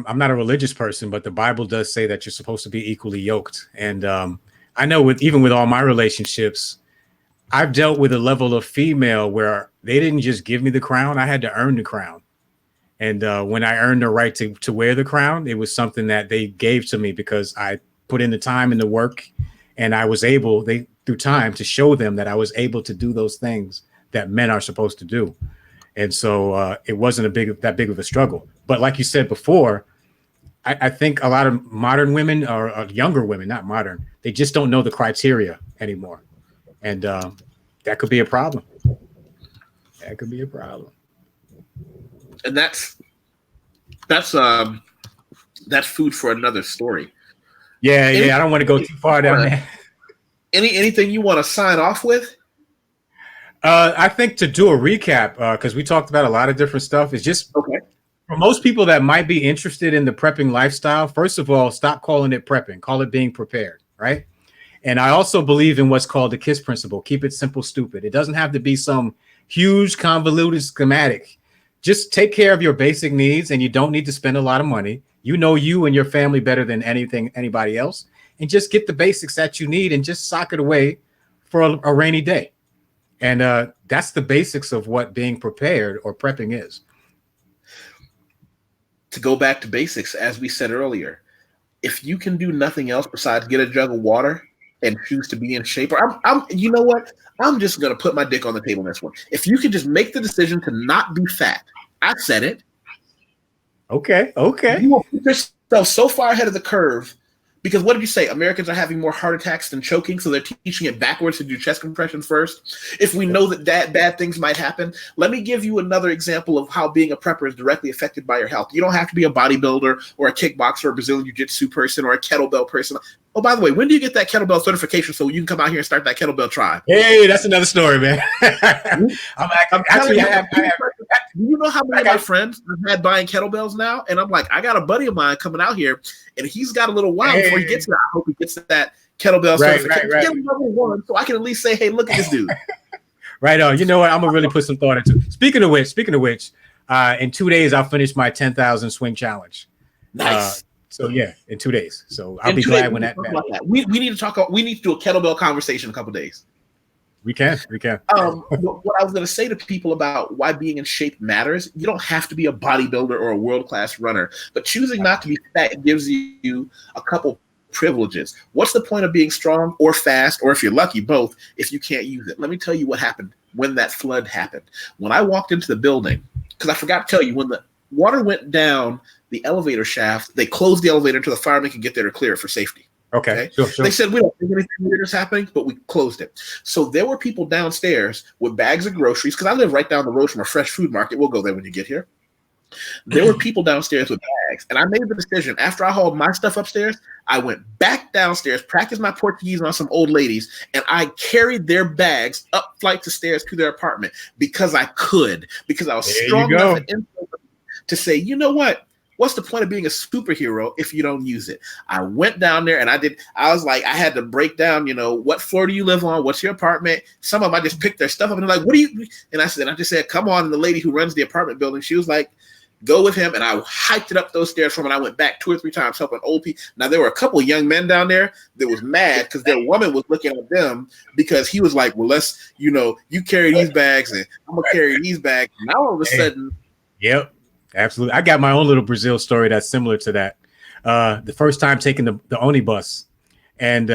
I'm not a religious person, but the Bible does say that you're supposed to be equally yoked. And I know even with all my relationships, I've dealt with a level of female where they didn't just give me the crown. I had to earn the crown. And when I earned the right to wear the crown, it was something that they gave to me because I put in the time and the work, and I was able, through time, to show them that I was able to do those things that men are supposed to do. And so it wasn't that big of a struggle. But like you said before, I think a lot of modern women, or younger women, not modern, they just don't know the criteria anymore. And that could be a problem. That could be a problem. And that's food for another story. Yeah, I don't want to go too far down there. Anything you want to sign off with? I think to do a recap, because we talked about a lot of different stuff, is just for most people that might be interested in the prepping lifestyle. First of all, stop calling it prepping. Call it being prepared, right? And I also believe in what's called the KISS principle. Keep it simple, stupid. It doesn't have to be some huge convoluted schematic. Just take care of your basic needs, and you don't need to spend a lot of money. You know you and your family better than anybody else, and just get the basics that you need and just sock it away for a rainy day. And that's the basics of what being prepared or prepping is. To go back to basics, as we said earlier, if you can do nothing else besides get a jug of water and choose to be in shape, or you know what? I'm just going to put my dick on the table in this one. If you can just make the decision to not be fat, I said it. Okay. You will put yourself so far ahead of the curve, because what did you say? Americans are having more heart attacks than choking, so they're teaching it backwards to do chest compressions first. If we know that bad things might happen, let me give you another example of how being a prepper is directly affected by your health. You don't have to be a bodybuilder or a kickboxer or a Brazilian Jiu-Jitsu person or a kettlebell person. Oh, by the way, when do you get that kettlebell certification so you can come out here and start that kettlebell tribe? Hey, that's another story, man. I'm actually, telling I have do you know how many of my friends have had buying kettlebells now? And I'm like, I got a buddy of mine coming out here, and he's got a little while before he gets there. I hope he gets that kettlebell certification. Get him level 1 so I can at least say, hey, look at this dude. Right on. You know what? I'm gonna really put some thought into. Speaking of which, in 2 days I'll finish my 10,000 swing challenge. Nice. So yeah, in 2 days. So I'll be glad when that. We need to talk. We need to do a kettlebell conversation in a couple of days. We can. What I was going to say to people about why being in shape matters, you don't have to be a bodybuilder or a world-class runner, but choosing not to be fat gives you a couple privileges. What's the point of being strong or fast, or if you're lucky, both, if you can't use it? Let me tell you what happened when that flood happened. When I walked into the building, because I forgot to tell you, when the water went down the elevator shaft, they closed the elevator until the firemen could get there to clear it for safety. Okay. Sure. They said, we don't think anything weird is happening, but we closed it. So there were people downstairs with bags of groceries, because I live right down the road from a fresh food market. We'll go there when you get here. There were people downstairs with bags, and I made the decision. After I hauled my stuff upstairs, I went back downstairs, practiced my Portuguese on some old ladies, and I carried their bags up flights of stairs to their apartment because I could, because I was strong enough to say, you know what? What's the point of being a superhero if you don't use it? I went down there and I was like, I had to break down, what floor do you live on? What's your apartment? Some of them, I just picked their stuff up and they're like, what do you, and I just said, come on. And the lady who runs the apartment building, she was like, go with him. And I hiked it up those stairs from him. And I went back 2 or 3 times helping old people. Now there were a couple of young men down there that was mad because their woman was looking at them because he was like, well, let's, you carry these bags and I'm going to carry these bags. Now all of a sudden. Yep. Absolutely. I got my own little Brazil story that's similar to that. The first time taking the Oni bus. And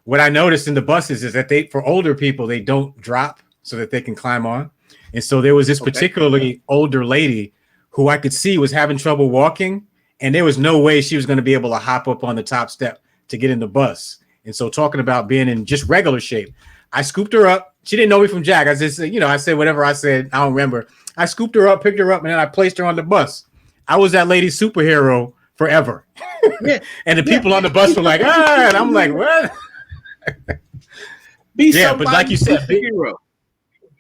what I noticed in the buses is that for older people, they don't drop so that they can climb on. And so there was this particularly older lady who I could see was having trouble walking. And there was no way she was going to be able to hop up on the top step to get in the bus. And so talking about being in just regular shape, I scooped her up. She didn't know me from Jack. I just, I said whatever I said. I don't remember. I scooped her up, picked her up, and then I placed her on the bus. I was that lady's superhero forever. Yeah. And the people on the bus were like, and I'm like, what? But like you said,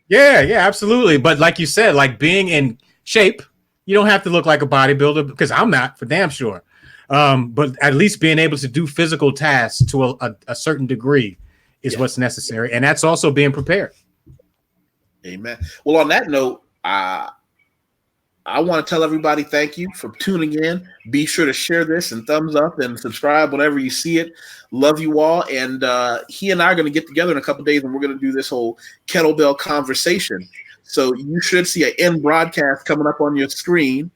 yeah, absolutely. But like you said, like being in shape, you don't have to look like a bodybuilder because I'm not, for damn sure. But at least being able to do physical tasks to a certain degree is what's necessary. And that's also being prepared. Amen. Well, on that note, I want to tell everybody thank you for tuning in. Be sure to share this and thumbs up and subscribe whenever you see it. Love you all. And he and I are going to get together in a couple of days and we're going to do this whole kettlebell conversation. So you should see an end broadcast coming up on your screen